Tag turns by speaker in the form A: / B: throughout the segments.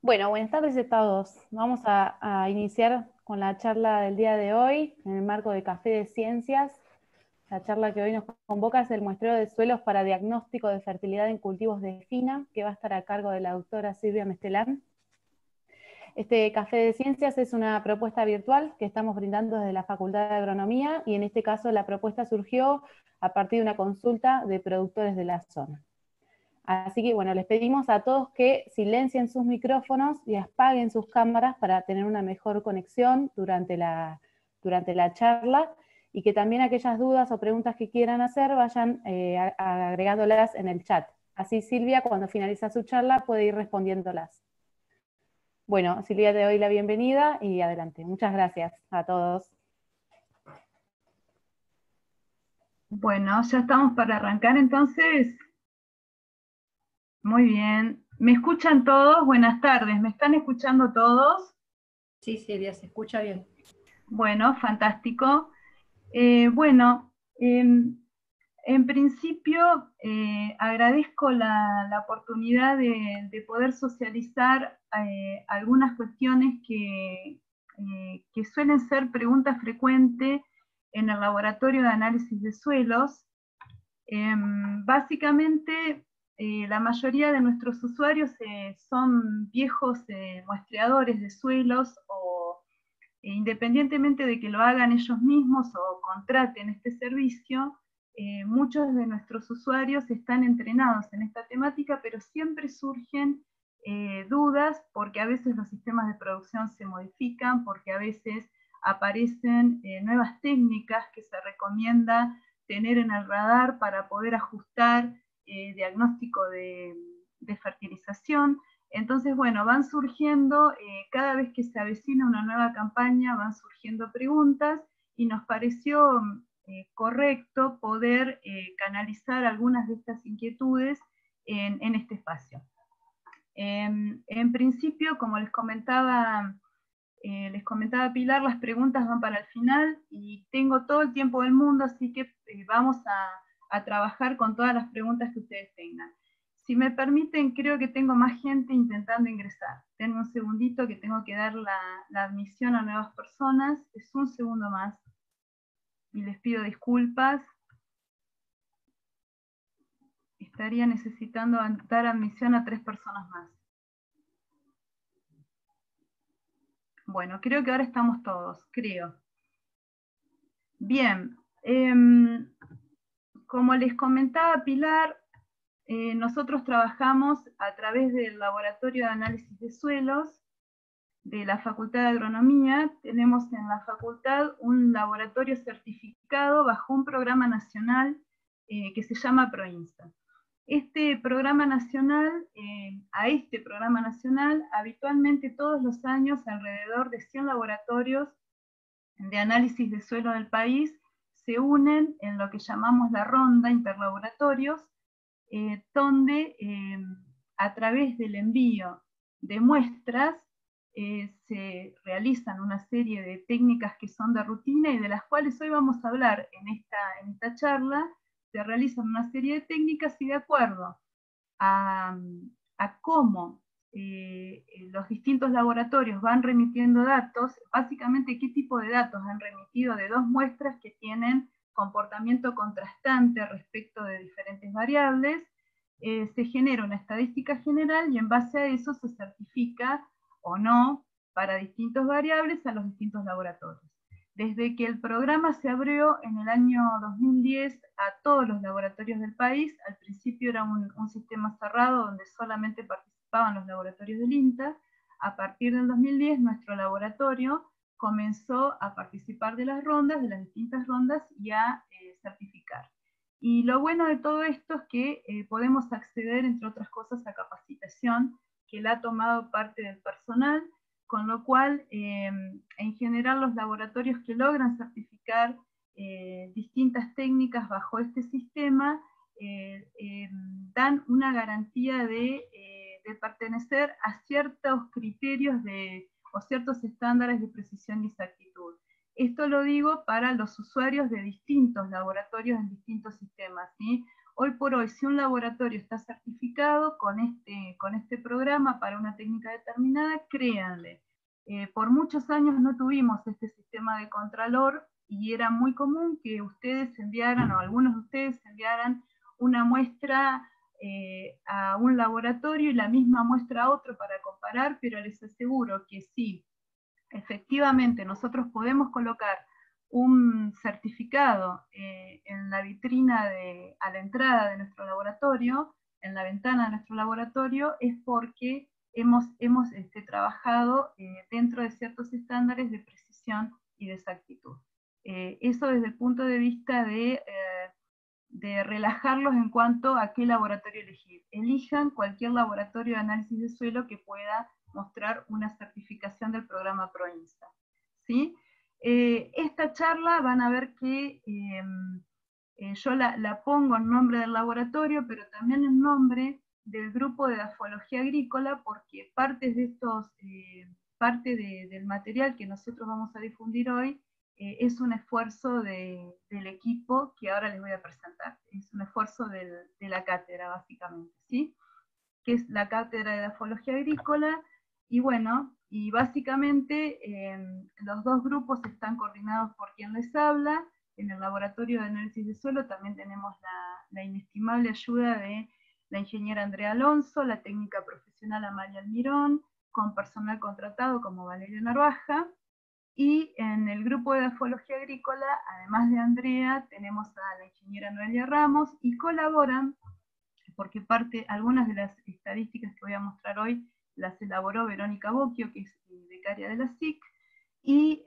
A: Bueno, buenas tardes a todos. Vamos a iniciar con la charla del día de hoy, en el marco de Café de Ciencias. La charla que hoy nos convoca es el muestreo de suelos para diagnóstico de fertilidad en cultivos de FINA, que va a estar a cargo de la doctora Silvia Mestelán. Este Café de Ciencias es una propuesta virtual que estamos brindando desde la Facultad de Agronomía, y en este caso la propuesta surgió a partir de una consulta de productores de la zona. Así que bueno, les pedimos a todos que silencien sus micrófonos y apaguen sus cámaras para tener una mejor conexión durante la charla, y que también aquellas dudas o preguntas que quieran hacer vayan agregándolas en el chat. Así Silvia, cuando finaliza su charla, puede ir respondiéndolas. Bueno, Silvia, te doy la bienvenida y adelante. Muchas gracias a todos.
B: Bueno, ya estamos para arrancar entonces. Muy bien. ¿Me escuchan todos? Buenas tardes. ¿Me están escuchando todos?
C: Sí, Silvia, se escucha bien.
B: Bueno, fantástico. Bueno, en principio agradezco la oportunidad de poder socializar algunas cuestiones que suelen ser preguntas frecuentes en el laboratorio de análisis de suelos. Básicamente, la mayoría de nuestros usuarios son viejos muestreadores de suelos, o independientemente de que lo hagan ellos mismos o contraten este servicio, muchos de nuestros usuarios están entrenados en esta temática, pero siempre surgen dudas, porque a veces los sistemas de producción se modifican, porque a veces aparecen nuevas técnicas que se recomienda tener en el radar para poder ajustar diagnóstico de fertilización. Entonces, bueno, van surgiendo, cada vez que se avecina una nueva campaña, van surgiendo preguntas, y nos pareció correcto poder canalizar algunas de estas inquietudes en este espacio. En principio, como les comentaba Pilar, las preguntas van para el final, y tengo todo el tiempo del mundo, así que vamos a trabajar con todas las preguntas que ustedes tengan. Si me permiten, creo que tengo más gente intentando ingresar. Denme un segundito, que tengo que dar la admisión a nuevas personas. Es un segundo más. Y les pido disculpas. Estaría necesitando dar admisión a 3 personas más. Bueno, creo que ahora estamos todos, creo. Bien. Como les comentaba Pilar, nosotros trabajamos a través del Laboratorio de Análisis de Suelos de la Facultad de Agronomía. Tenemos en la facultad un laboratorio certificado bajo un programa nacional que se llama ProInsta. Este programa nacional, a este programa nacional, habitualmente todos los años alrededor de 100 laboratorios de análisis de suelo del país se unen en lo que llamamos la ronda interlaboratorios, donde a través del envío de muestras se realizan una serie de técnicas que son de rutina, y de las cuales hoy vamos a hablar en esta charla. Se realizan una serie de técnicas, y de acuerdo a cómo los distintos laboratorios van remitiendo datos, básicamente qué tipo de datos han remitido de 2 muestras que tienen comportamiento contrastante respecto de diferentes variables, se genera una estadística general, y en base a eso se certifica o no para distintas variables a los distintos laboratorios. Desde que el programa se abrió en el año 2010 a todos los laboratorios del país, al principio era un sistema cerrado donde solamente participaban los laboratorios del INTA. A partir del 2010 nuestro laboratorio comenzó a participar de las rondas, de las distintas rondas, y a certificar. Y lo bueno de todo esto es que podemos acceder, entre otras cosas, a capacitación que la ha tomado parte del personal, con lo cual, en general, los laboratorios que logran certificar distintas técnicas bajo este sistema dan una garantía de pertenecer a ciertos criterios o ciertos estándares de precisión y exactitud. Esto lo digo para los usuarios de distintos laboratorios en distintos sistemas, ¿sí? hoy por hoy, si un laboratorio está certificado con este programa para una técnica determinada, créanle. Por muchos años no tuvimos este sistema de contralor y era muy común que ustedes enviaran, o algunos de ustedes enviaran una muestra a un laboratorio y la misma muestra a otro para comparar, pero les aseguro que sí, efectivamente nosotros podemos colocar un certificado en la vitrina a la entrada de nuestro laboratorio, en la ventana de nuestro laboratorio, es porque hemos trabajado dentro de ciertos estándares de precisión y de exactitud. Eso desde el punto de vista de relajarlos en cuanto a qué laboratorio elegir. Elijan cualquier laboratorio de análisis de suelo que pueda mostrar una certificación del programa PROINSA. ¿Sí? Esta charla van a ver que yo la pongo en nombre del laboratorio, pero también en nombre del grupo de edafología agrícola, porque parte del material que nosotros vamos a difundir hoy es un esfuerzo del equipo que ahora les voy a presentar. Es un esfuerzo de la cátedra, básicamente, ¿sí? Que es la cátedra de edafología agrícola, y bueno, y básicamente los dos grupos están coordinados por quien les habla. En el laboratorio de análisis de suelo también tenemos la inestimable ayuda de la ingeniera Andrea Alonso, la técnica profesional Amalia Almirón, con personal contratado como Valeria Narvaja, y en el grupo de edafología agrícola, además de Andrea, tenemos a la ingeniera Noelia Ramos, y colaboran, porque algunas de las estadísticas que voy a mostrar hoy las elaboró Verónica Bocchio, que es becaria de la SIC, y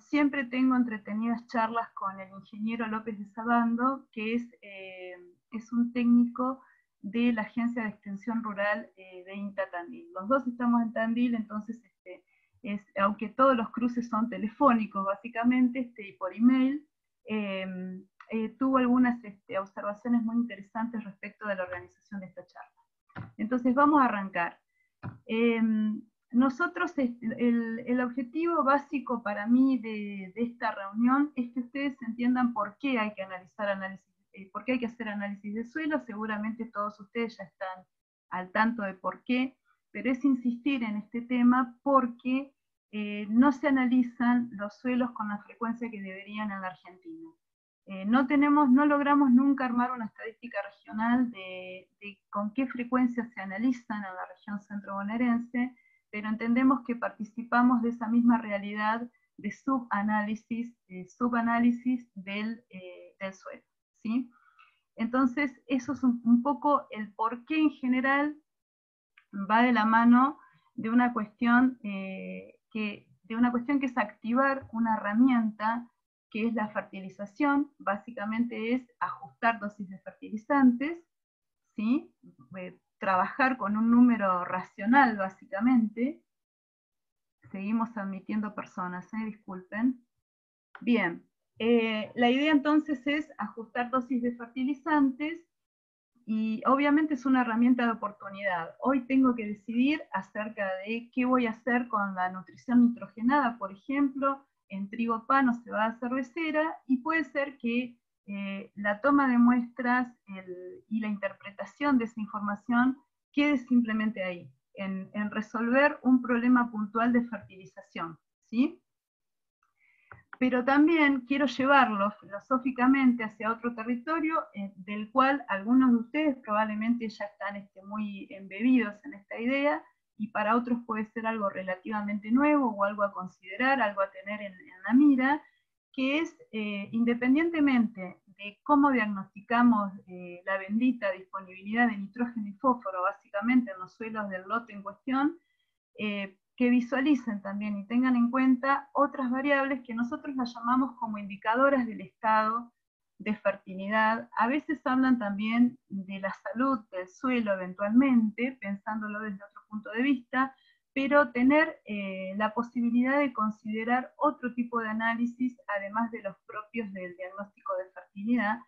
B: siempre tengo entretenidas charlas con el ingeniero López de Sabando, que es un técnico de la Agencia de Extensión Rural de INTA Tandil. Los dos estamos en Tandil, entonces aunque todos los cruces son telefónicos básicamente y por email, tuvo algunas observaciones muy interesantes respecto de la organización de esta charla. Entonces vamos a arrancar. Nosotros, el objetivo básico para mí de esta reunión es que ustedes entiendan por qué hay que por qué hay que hacer análisis de suelo. Seguramente todos ustedes ya están al tanto de por qué, pero es insistir en este tema porque no se analizan los suelos con la frecuencia que deberían en la Argentina. No logramos nunca armar una estadística regional de con qué frecuencia se analizan en la región centro-bonaerense, pero entendemos que participamos de esa misma realidad de subanálisis del suelo, ¿sí? Entonces, eso es un poco el por qué en general va de la mano de una cuestión que es activar una herramienta que es la fertilización. Básicamente es ajustar dosis de fertilizantes, ¿sí? Trabajar con un número racional, básicamente. Seguimos admitiendo personas, disculpen. Bien, la idea entonces es ajustar dosis de fertilizantes, y obviamente es una herramienta de oportunidad. Hoy tengo que decidir acerca de qué voy a hacer con la nutrición nitrogenada, por ejemplo, en trigo, pan o cebada cervecera, y puede ser que la toma de muestras y la interpretación de esa información quede simplemente ahí, en resolver un problema puntual de fertilización, ¿sí? Pero también quiero llevarlo filosóficamente hacia otro territorio del cual algunos de ustedes probablemente ya están muy embebidos en esta idea, y para otros puede ser algo relativamente nuevo o algo a considerar, algo a tener en la mira, que es, independientemente de cómo diagnosticamos la bendita disponibilidad de nitrógeno y fósforo, básicamente en los suelos del lote en cuestión, que visualicen también y tengan en cuenta otras variables que nosotros las llamamos como indicadoras del estado de fertilidad. A veces hablan también de la salud del suelo eventualmente, pensándolo desde otro punto de vista, pero tener la posibilidad de considerar otro tipo de análisis, además de los propios del diagnóstico de fertilidad,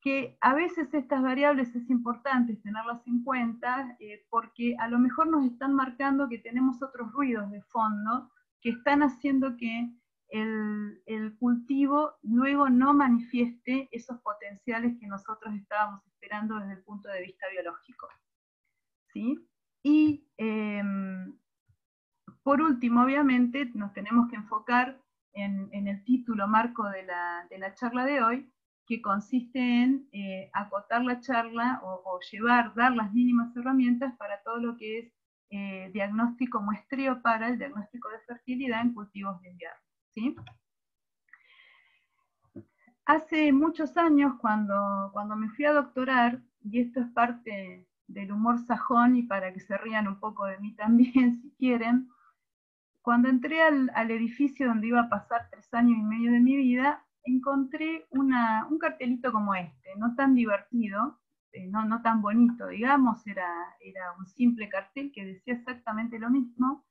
B: que a veces estas variables es importante tenerlas en cuenta porque a lo mejor nos están marcando que tenemos otros ruidos de fondo que están haciendo que el cultivo luego no manifieste esos potenciales que nosotros estábamos esperando desde el punto de vista biológico. ¿Sí? Y por último, obviamente, nos tenemos que enfocar en el título marco de la charla de hoy, que consiste en acotar la charla o dar las mínimas herramientas para todo lo que es diagnóstico muestreo para el diagnóstico de fertilidad en cultivos de invierno. ¿Sí? Hace muchos años, cuando me fui a doctorar, y esto es parte del humor sajón y para que se rían un poco de mí también, si quieren, cuando entré al edificio donde iba a pasar 3 años y medio de mi vida, encontré un cartelito como este, no tan divertido, no tan bonito, digamos, era un simple cartel que decía exactamente lo mismo,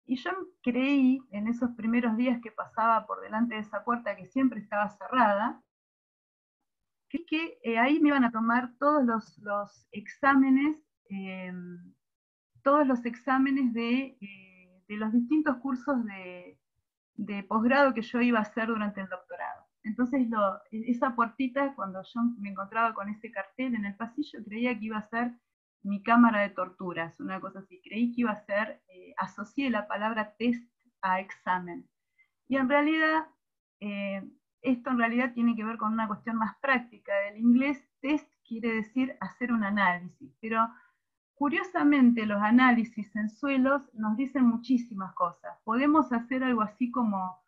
B: y yo creí en esos primeros días que pasaba por delante de esa puerta que siempre estaba cerrada, que ahí me iban a tomar todos los exámenes, de los distintos cursos de posgrado que yo iba a hacer durante el doctorado. Entonces esa puertita, cuando yo me encontraba con ese cartel en el pasillo, creía que iba a ser mi cámara de torturas, una cosa así. Creí que iba a ser, asocié la palabra test a examen. Y en realidad, esto en realidad tiene que ver con una cuestión más práctica. Del inglés, test quiere decir hacer un análisis, pero curiosamente los análisis en suelos nos dicen muchísimas cosas. Podemos hacer algo así como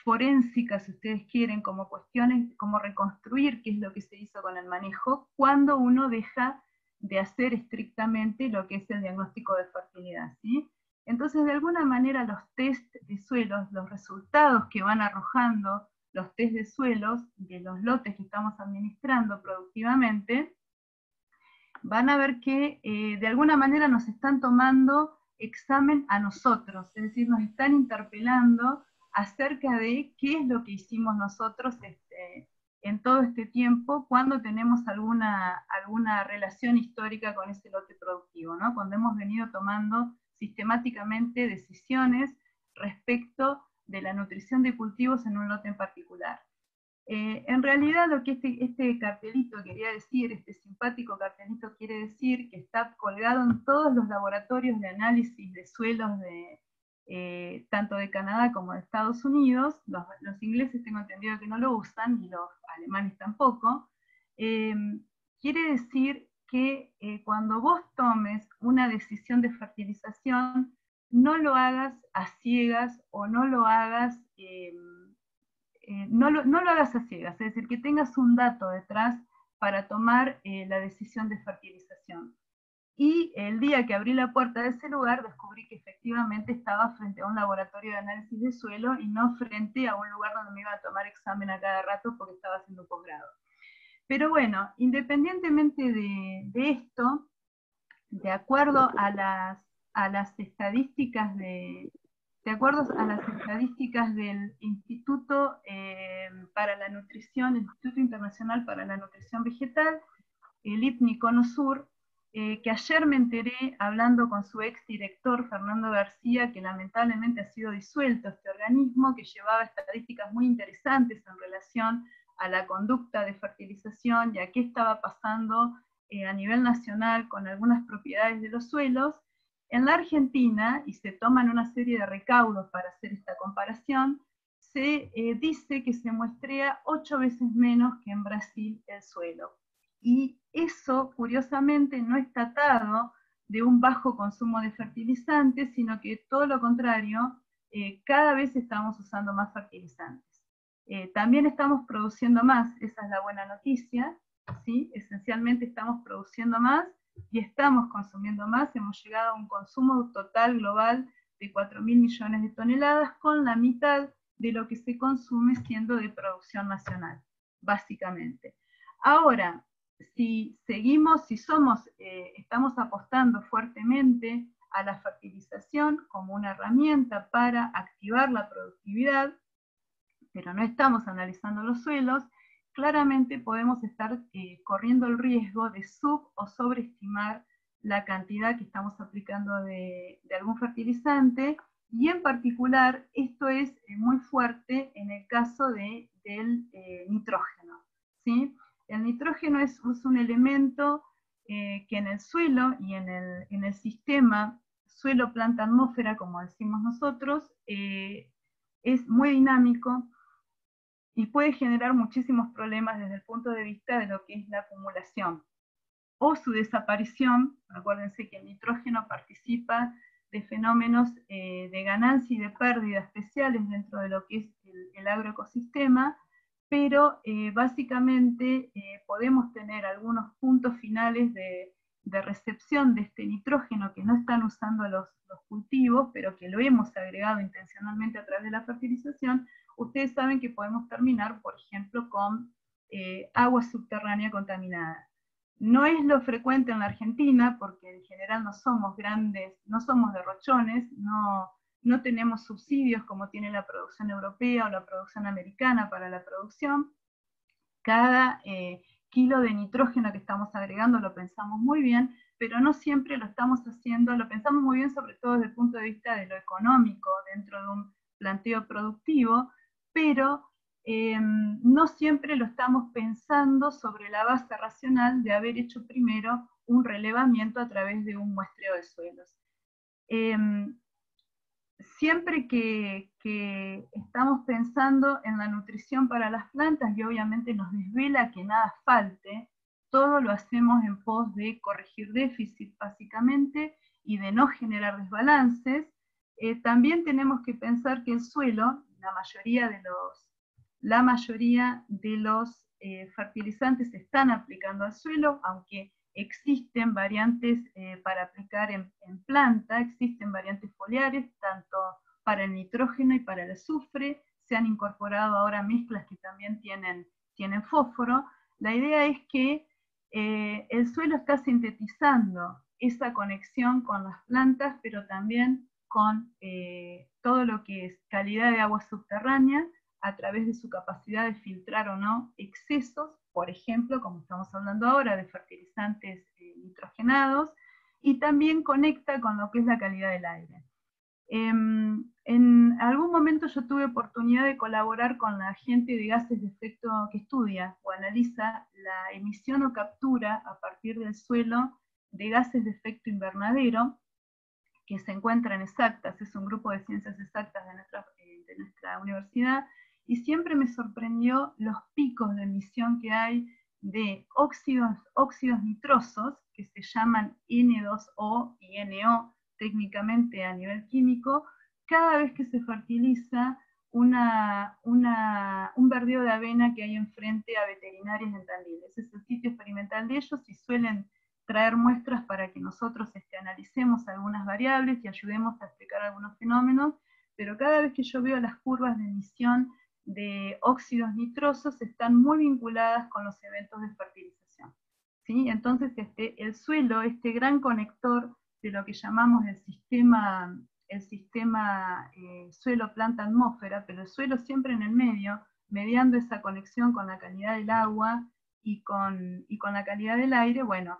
B: forénsica, si ustedes quieren, como cuestiones, como reconstruir qué es lo que se hizo con el manejo, cuando uno deja de hacer estrictamente lo que es el diagnóstico de fertilidad, ¿sí? Entonces, de alguna manera, los test de suelos, los resultados que van arrojando los test de suelos de los lotes que estamos administrando productivamente, van a ver que de alguna manera nos están tomando examen a nosotros, es decir, nos están interpelando acerca de qué es lo que hicimos nosotros en todo este tiempo cuando tenemos alguna relación histórica con ese lote productivo, ¿no? Cuando hemos venido tomando sistemáticamente decisiones respecto de la nutrición de cultivos en un lote en particular. En realidad lo que este cartelito quería decir, este simpático cartelito quiere decir que está colgado en todos los laboratorios de análisis de suelos tanto de Canadá como de Estados Unidos. Los ingleses tengo entendido que no lo usan, y los alemanes tampoco. Quiere decir que cuando vos tomes una decisión de fertilización, no lo hagas a ciegas o no lo hagas... no lo hagas a ciegas, es decir, que tengas un dato detrás para tomar la decisión de fertilización. Y el día que abrí la puerta de ese lugar, descubrí que efectivamente estaba frente a un laboratorio de análisis de suelo y no frente a un lugar donde me iba a tomar examen a cada rato porque estaba haciendo un posgrado. Pero bueno, independientemente de esto, de acuerdo a las estadísticas del Instituto para la Nutrición, el Instituto Internacional para la Nutrición Vegetal, el IPNI-CONOSUR, que ayer me enteré hablando con su exdirector, Fernando García, que lamentablemente ha sido disuelto este organismo, que llevaba estadísticas muy interesantes en relación a la conducta de fertilización y a qué estaba pasando a nivel nacional con algunas propiedades de los suelos. En la Argentina, y se toman una serie de recaudos para hacer esta comparación, se dice que se muestrea 8 veces menos que en Brasil el suelo. Y eso, curiosamente, no está atado de un bajo consumo de fertilizantes, sino que todo lo contrario, cada vez estamos usando más fertilizantes. También estamos produciendo más, esa es la buena noticia, ¿sí? Esencialmente estamos produciendo más y estamos consumiendo más. Hemos llegado a un consumo total global de 4.000 millones de toneladas, con la mitad de lo que se consume siendo de producción nacional, básicamente. Ahora, si estamos apostando fuertemente a la fertilización como una herramienta para activar la productividad, pero no estamos analizando los suelos, claramente podemos estar corriendo el riesgo de o sobreestimar la cantidad que estamos aplicando de algún fertilizante, Y en particular, esto es muy fuerte en el caso del nitrógeno, ¿sí? El nitrógeno es un elemento que en el suelo y en el sistema suelo, planta, atmósfera, como decimos nosotros, es muy dinámico y puede generar muchísimos problemas desde el punto de vista de lo que es la acumulación o su desaparición. Acuérdense que el nitrógeno participa de fenómenos de ganancia y de pérdida especiales dentro de lo que es el agroecosistema, pero básicamente podemos tener algunos puntos finales de recepción de este nitrógeno que no están usando los cultivos, pero que lo hemos agregado intencionalmente a través de la fertilización. Ustedes saben que podemos terminar, por ejemplo, con agua subterránea contaminada. No es lo frecuente en la Argentina, porque en general no somos grandes, no somos derrochones, no tenemos subsidios como tiene la producción europea o la producción americana para la producción. Cada kilo de nitrógeno que estamos agregando lo pensamos muy bien, pero no siempre lo estamos haciendo, lo pensamos muy bien sobre todo desde el punto de vista de lo económico dentro de un planteo productivo, pero no siempre lo estamos pensando sobre la base racional de haber hecho primero un relevamiento a través de un muestreo de suelos. Siempre que estamos pensando en la nutrición para las plantas, y obviamente nos desvela que nada falte, todo lo hacemos en pos de corregir déficit básicamente y de no generar desbalances. También tenemos que pensar que el suelo, la mayoría de los fertilizantes se están aplicando al suelo, aunque existen variantes para aplicar en planta, existen variantes foliares, tanto para el nitrógeno y para el azufre. Se han incorporado ahora mezclas que también tienen fósforo. La idea es que el suelo está sintetizando esa conexión con las plantas, pero también con todo lo que es calidad de agua subterránea, a través de su capacidad de filtrar o no excesos, por ejemplo, como estamos hablando ahora, de fertilizantes nitrogenados, y también conecta con lo que es la calidad del aire. En algún momento yo tuve oportunidad de colaborar con la gente de gases de efecto que estudia o analiza la emisión o captura a partir del suelo de gases de efecto invernadero, que se encuentra en Exactas, es un grupo de ciencias exactas de nuestra universidad, y siempre me sorprendió los picos de emisión que hay de óxidos nitrosos, que se llaman N2O y NO técnicamente a nivel químico, cada vez que se fertiliza un verdeo de avena que hay enfrente a Veterinarias en Tandil. Ese es el sitio experimental de ellos y suelen traer muestras para que nosotros analicemos algunas variables y ayudemos a explicar algunos fenómenos, pero cada vez que yo veo las curvas de emisión de óxidos nitrosos están muy vinculadas con los eventos de fertilización, ¿sí? Entonces el suelo, este gran conector de lo que llamamos el sistema suelo-planta-atmósfera, pero el suelo siempre en el medio, mediando esa conexión con la calidad del agua y con la calidad del aire, bueno,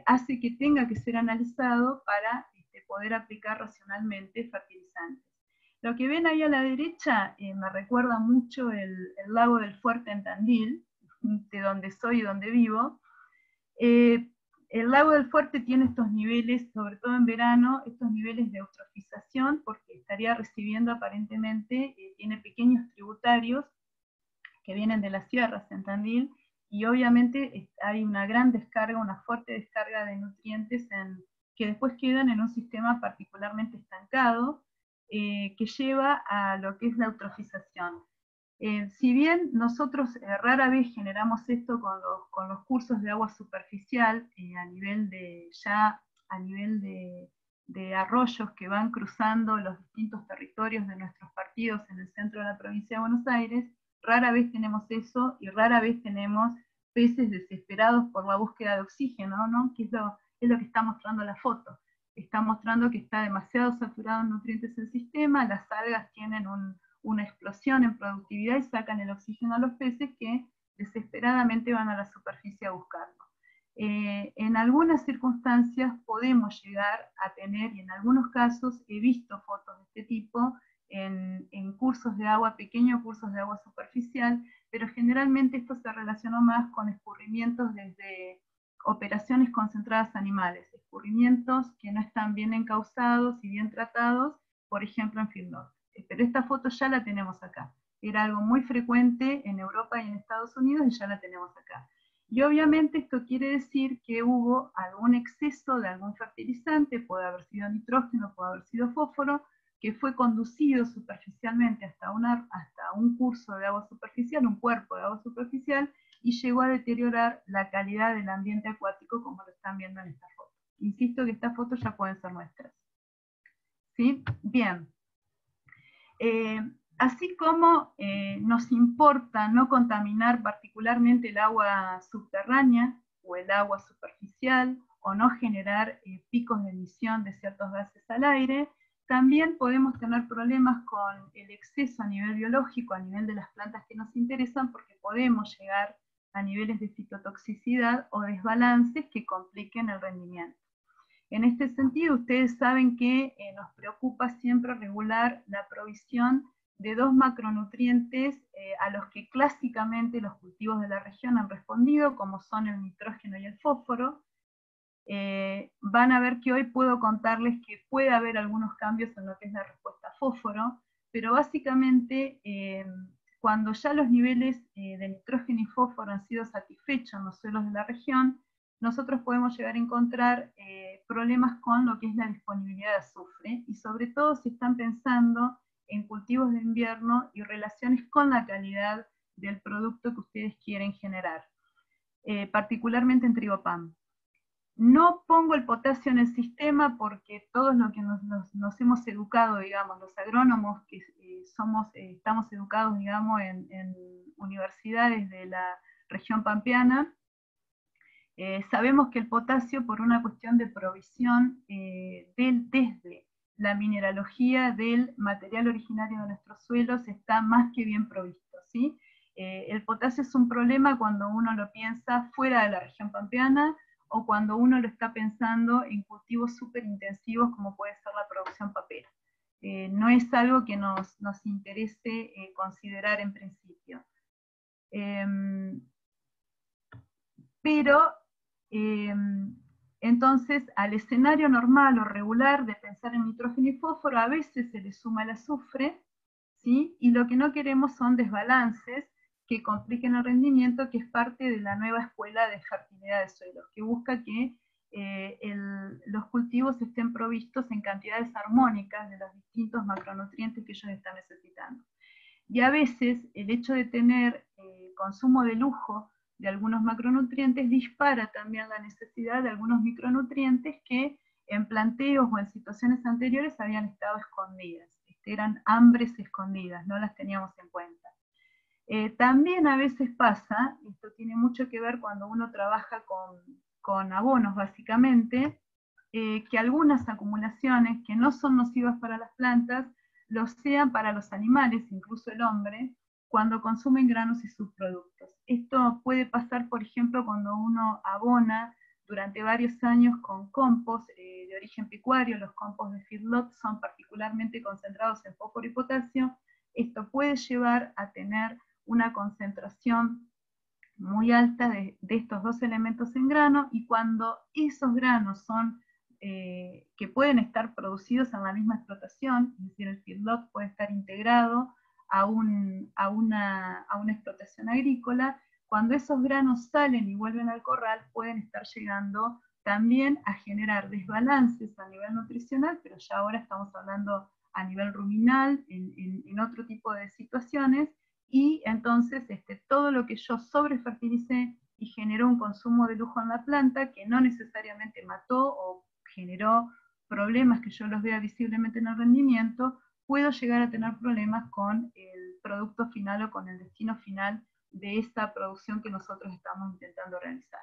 B: hace que tenga que ser analizado para poder aplicar racionalmente fertilizantes. Lo que ven ahí a la derecha me recuerda mucho el lago del Fuerte en Tandil, de donde soy y donde vivo. El lago del Fuerte tiene estos niveles, sobre todo en verano, estos niveles de eutrofización, porque estaría recibiendo aparentemente, tiene pequeños tributarios que vienen de las sierras en Tandil, y obviamente hay una gran descarga, una fuerte descarga de nutrientes que después quedan en un sistema particularmente estancado, que lleva a lo que es la eutrofización. Si bien nosotros rara vez generamos esto con los cursos de agua superficial, a nivel de arroyos que van cruzando los distintos territorios de nuestros partidos en el centro de la provincia de Buenos Aires, rara vez tenemos eso y rara vez tenemos peces desesperados por la búsqueda de oxígeno, ¿no? Que es lo que está mostrando la foto. Está mostrando que está demasiado saturado en nutrientes el sistema, las algas tienen una explosión en productividad y sacan el oxígeno a los peces que desesperadamente van a la superficie a buscarlo. En algunas circunstancias podemos llegar a tener, y en algunos casos he visto fotos de este tipo en cursos de agua, pequeños cursos de agua superficial, pero generalmente esto se relacionó más con escurrimientos desde operaciones concentradas animales, escurrimientos que no están bien encausados y bien tratados, por ejemplo en Field North. Pero esta foto ya la tenemos acá. Era algo muy frecuente en Europa y en Estados Unidos y ya la tenemos acá. Y obviamente esto quiere decir que hubo algún exceso de algún fertilizante, puede haber sido nitrógeno, puede haber sido fósforo, que fue conducido superficialmente hasta un curso de agua superficial, un cuerpo de agua superficial, y llegó a deteriorar la calidad del ambiente acuático como lo están viendo en esta foto. Insisto que estas fotos ya pueden ser nuestras. ¿Sí? Bien. Así como nos importa no contaminar particularmente el agua subterránea o el agua superficial, o no generar picos de emisión de ciertos gases al aire, también podemos tener problemas con el exceso a nivel biológico, a nivel de las plantas que nos interesan, porque podemos llegar a niveles de fitotoxicidad o desbalances que compliquen el rendimiento. En este sentido, ustedes saben que nos preocupa siempre regular la provisión de dos macronutrientes a los que clásicamente los cultivos de la región han respondido, como son el nitrógeno y el fósforo. Van a ver que hoy puedo contarles que puede haber algunos cambios en lo que es la respuesta a fósforo, pero básicamente cuando ya los niveles de nitrógeno y fósforo han sido satisfechos en los suelos de la región, nosotros podemos llegar a encontrar problemas con lo que es la disponibilidad de azufre, y sobre todo si están pensando en cultivos de invierno y relaciones con la calidad del producto que ustedes quieren generar, particularmente en trigo pan. No pongo el potasio en el sistema porque todos los que nos hemos educado, digamos, los agrónomos que estamos educados, digamos, en universidades de la región pampeana, sabemos que el potasio, por una cuestión de provisión desde la mineralogía del material originario de nuestros suelos, está más que bien provisto, ¿sí? El potasio es un problema cuando uno lo piensa fuera de la región pampeana, o cuando uno lo está pensando en cultivos súper intensivos como puede ser la producción papera. No es algo que nos interese considerar en principio. Pero entonces al escenario normal o regular de pensar en nitrógeno y fósforo a veces se le suma el azufre, ¿sí? Y lo que no queremos son desbalances que compliquen el rendimiento, que es parte de la nueva escuela de fertilidad de suelos, que busca que los cultivos estén provistos en cantidades armónicas de los distintos macronutrientes que ellos están necesitando. Y a veces el hecho de tener consumo de lujo de algunos macronutrientes dispara también la necesidad de algunos micronutrientes que en planteos o en situaciones anteriores habían estado escondidas. Eran hambres escondidas, no las teníamos en cuenta. También a veces pasa, esto tiene mucho que ver cuando uno trabaja con abonos básicamente, que algunas acumulaciones que no son nocivas para las plantas, lo sean para los animales, incluso el hombre, cuando consumen granos y subproductos. Esto puede pasar, por ejemplo, cuando uno abona durante varios años con compost de origen pecuario. Los compost de feedlot son particularmente concentrados en fósforo y potasio. Esto puede llevar a tener una concentración muy alta de estos dos elementos en grano, y cuando esos granos son que pueden estar producidos en la misma explotación, es decir, el feedlot puede estar integrado a una explotación agrícola, cuando esos granos salen y vuelven al corral, pueden estar llegando también a generar desbalances a nivel nutricional, pero ya ahora estamos hablando a nivel ruminal, en otro tipo de situaciones, y entonces todo lo que yo sobrefertilicé y generó un consumo de lujo en la planta, que no necesariamente mató o generó problemas que yo los vea visiblemente en el rendimiento, puedo llegar a tener problemas con el producto final o con el destino final de esta producción que nosotros estamos intentando realizar.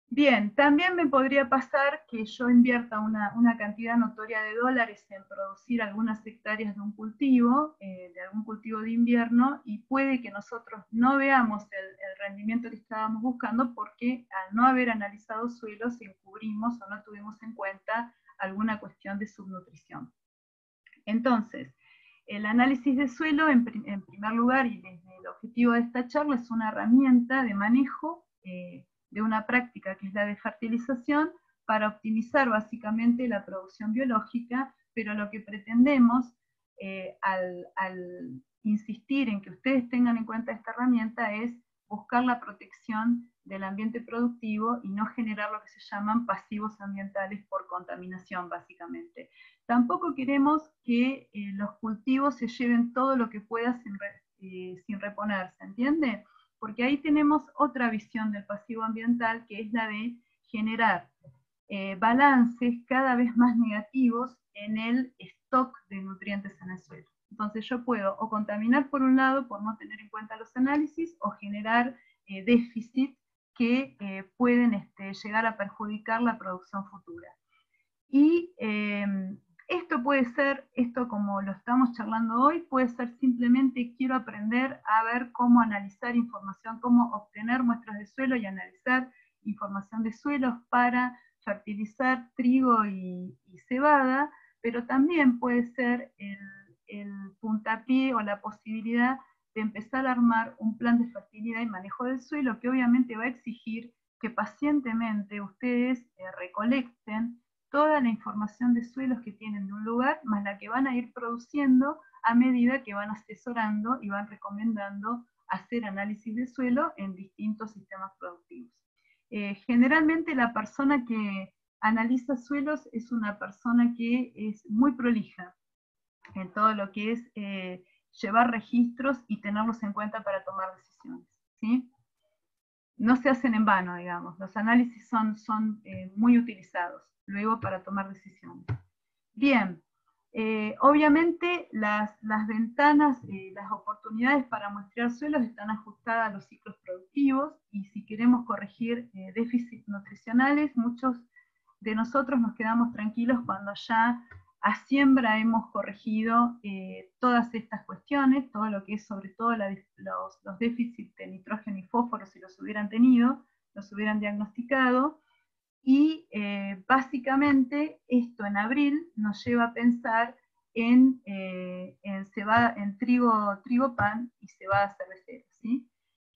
B: Bien, también me podría pasar que yo invierta una cantidad notoria de dólares en producir algunas hectáreas de un cultivo, de algún cultivo de invierno, y puede que nosotros no veamos el rendimiento que estábamos buscando porque al no haber analizado suelos encubrimos o no tuvimos en cuenta alguna cuestión de subnutrición. Entonces, el análisis de suelo, en primer lugar, y desde el objetivo de esta charla, es una herramienta de manejo de una práctica que es la de fertilización para optimizar básicamente la producción biológica, pero lo que pretendemos al insistir en que ustedes tengan en cuenta esta herramienta es buscar la protección del ambiente productivo y no generar lo que se llaman pasivos ambientales por contaminación, básicamente. Tampoco queremos que los cultivos se lleven todo lo que pueda sin reponerse, ¿entiende? Porque ahí tenemos otra visión del pasivo ambiental, que es la de generar balances cada vez más negativos en el stock de nutrientes en el suelo. Entonces yo puedo o contaminar por un lado por no tener en cuenta los análisis, o generar déficit que pueden llegar a perjudicar la producción futura. Y esto puede ser, esto como lo estamos charlando hoy, puede ser simplemente quiero aprender a ver cómo analizar información, cómo obtener muestras de suelo y analizar información de suelos para fertilizar trigo y cebada, pero también puede ser el puntapié o la posibilidad de empezar a armar un plan de fertilidad y manejo del suelo que obviamente va a exigir que pacientemente ustedes recolecten toda la información de suelos que tienen de un lugar, más la que van a ir produciendo a medida que van asesorando y van recomendando hacer análisis de suelo en distintos sistemas productivos. Generalmente la persona que analiza suelos es una persona que es muy prolija en todo lo que es llevar registros y tenerlos en cuenta para tomar decisiones, ¿sí? No se hacen en vano, digamos, los análisis son muy utilizados luego para tomar decisiones. Bien, obviamente las ventanas, las oportunidades para muestrear suelos están ajustadas a los ciclos productivos, y si queremos corregir déficits nutricionales, muchos de nosotros nos quedamos tranquilos cuando ya a siembra hemos corregido todas estas cuestiones, todo lo que es sobre todo los déficits de nitrógeno y fósforo, si los hubieran tenido, los hubieran diagnosticado. Y básicamente esto en abril nos lleva a pensar en trigo pan y cebada cervecera, ¿sí?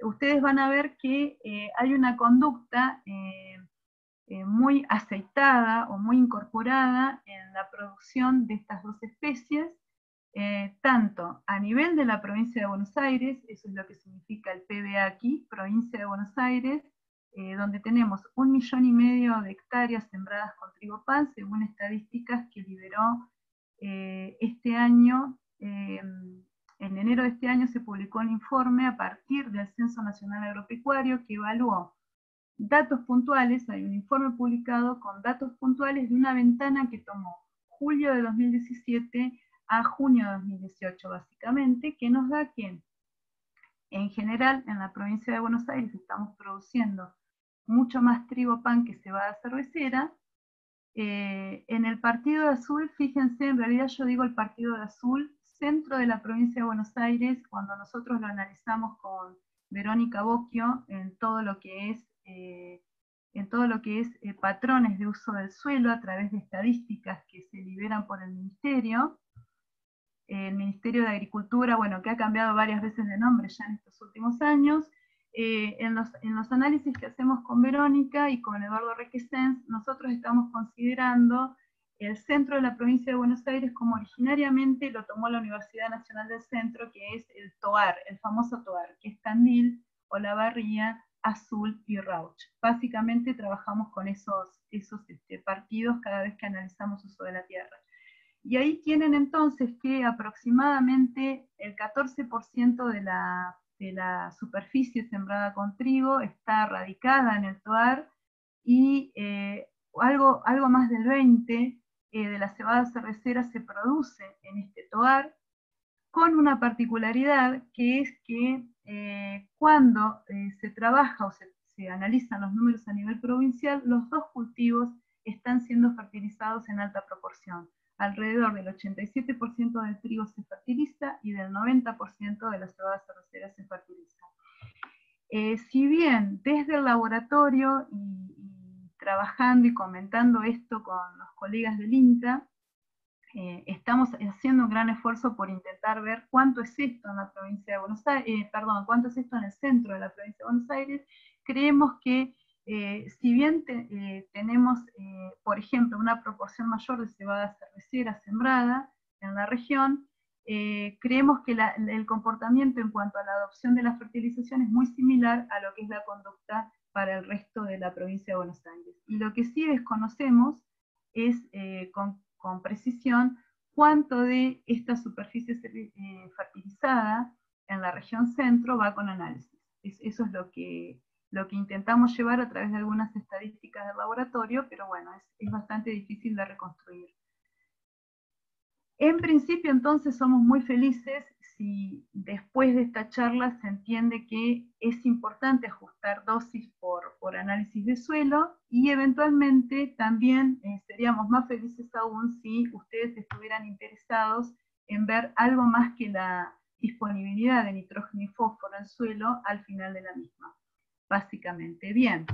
B: Ustedes van a ver que hay una conducta muy aceitada o muy incorporada en la producción de estas dos especies, tanto a nivel de la provincia de Buenos Aires, eso es lo que significa el PBA aquí, provincia de Buenos Aires, donde tenemos 1,5 millones de hectáreas sembradas con trigo pan, según estadísticas que liberó este año. En enero de este año se publicó un informe a partir del Censo Nacional Agropecuario que evaluó datos puntuales. Hay un informe publicado con datos puntuales de una ventana que tomó julio de 2017 a junio de 2018, básicamente, que nos da que en general en la provincia de Buenos Aires estamos produciendo mucho más trigo pan que cebada cervecera. En el partido de azul, fíjense, en realidad yo digo el partido de azul, centro de la provincia de Buenos Aires, cuando nosotros lo analizamos con Verónica Bocchio en todo lo que es patrones de uso del suelo a través de estadísticas que se liberan por el Ministerio de Agricultura, bueno, que ha cambiado varias veces de nombre ya en estos últimos años. En los análisis que hacemos con Verónica y con Eduardo Requesens, nosotros estamos considerando el centro de la provincia de Buenos Aires como originariamente lo tomó la Universidad Nacional del Centro, que es el TOAR, el famoso TOAR, que es Tandil, Olavarría, Azul y Rauch. Básicamente trabajamos con esos partidos cada vez que analizamos uso de la tierra. Y ahí tienen entonces que aproximadamente el 14% de la superficie sembrada con trigo está radicada en el TOAR, y algo más del 20% de la cebada cervecera se produce en este TOAR, con una particularidad que es que cuando se trabaja o se se analizan los números a nivel provincial, los dos cultivos están siendo fertilizados en alta proporción. Alrededor del 87% del trigo se fertiliza y del 90% de la cebada cervecera se fertiliza. Si bien desde el laboratorio y trabajando y comentando esto con los colegas del INTA, estamos haciendo un gran esfuerzo por intentar ver cuánto es esto en la provincia de Buenos Aires, cuánto es esto en el centro de la provincia de Buenos Aires. Creemos que si bien tenemos, por ejemplo, una proporción mayor de cebada cervecera sembrada en la región, creemos que el comportamiento en cuanto a la adopción de la fertilización es muy similar a lo que es la conducta para el resto de la provincia de Buenos Aires. Y lo que sí desconocemos es con precisión cuánto de esta superficie fertilizada en la región centro va con análisis. Eso es lo que intentamos llevar a través de algunas estadísticas del laboratorio, pero bueno, es bastante difícil de reconstruir. En principio, entonces, somos muy felices si después de esta charla se entiende que es importante ajustar dosis por análisis de suelo, y eventualmente también seríamos más felices aún si ustedes estuvieran interesados en ver algo más que la disponibilidad de nitrógeno y fósforo en suelo al final de la misma, básicamente. Bien.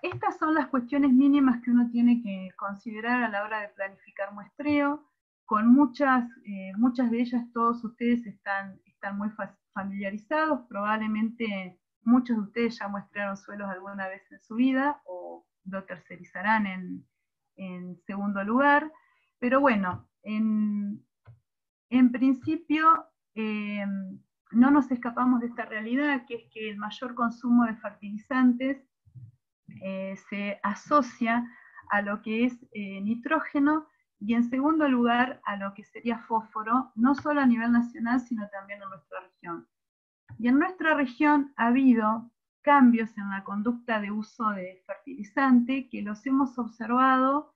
B: Estas son las cuestiones mínimas que uno tiene que considerar a la hora de planificar muestreo. Con muchas de ellas todos ustedes están muy familiarizados. Probablemente muchos de ustedes ya muestrearon suelos alguna vez en su vida, o lo tercerizarán en segundo lugar. Pero bueno, en principio no nos escapamos de esta realidad, que es que el mayor consumo de fertilizantes se asocia a lo que es nitrógeno, y en segundo lugar a lo que sería fósforo, no solo a nivel nacional, sino también en nuestra región. Y en nuestra región ha habido cambios en la conducta de uso de fertilizante que los hemos observado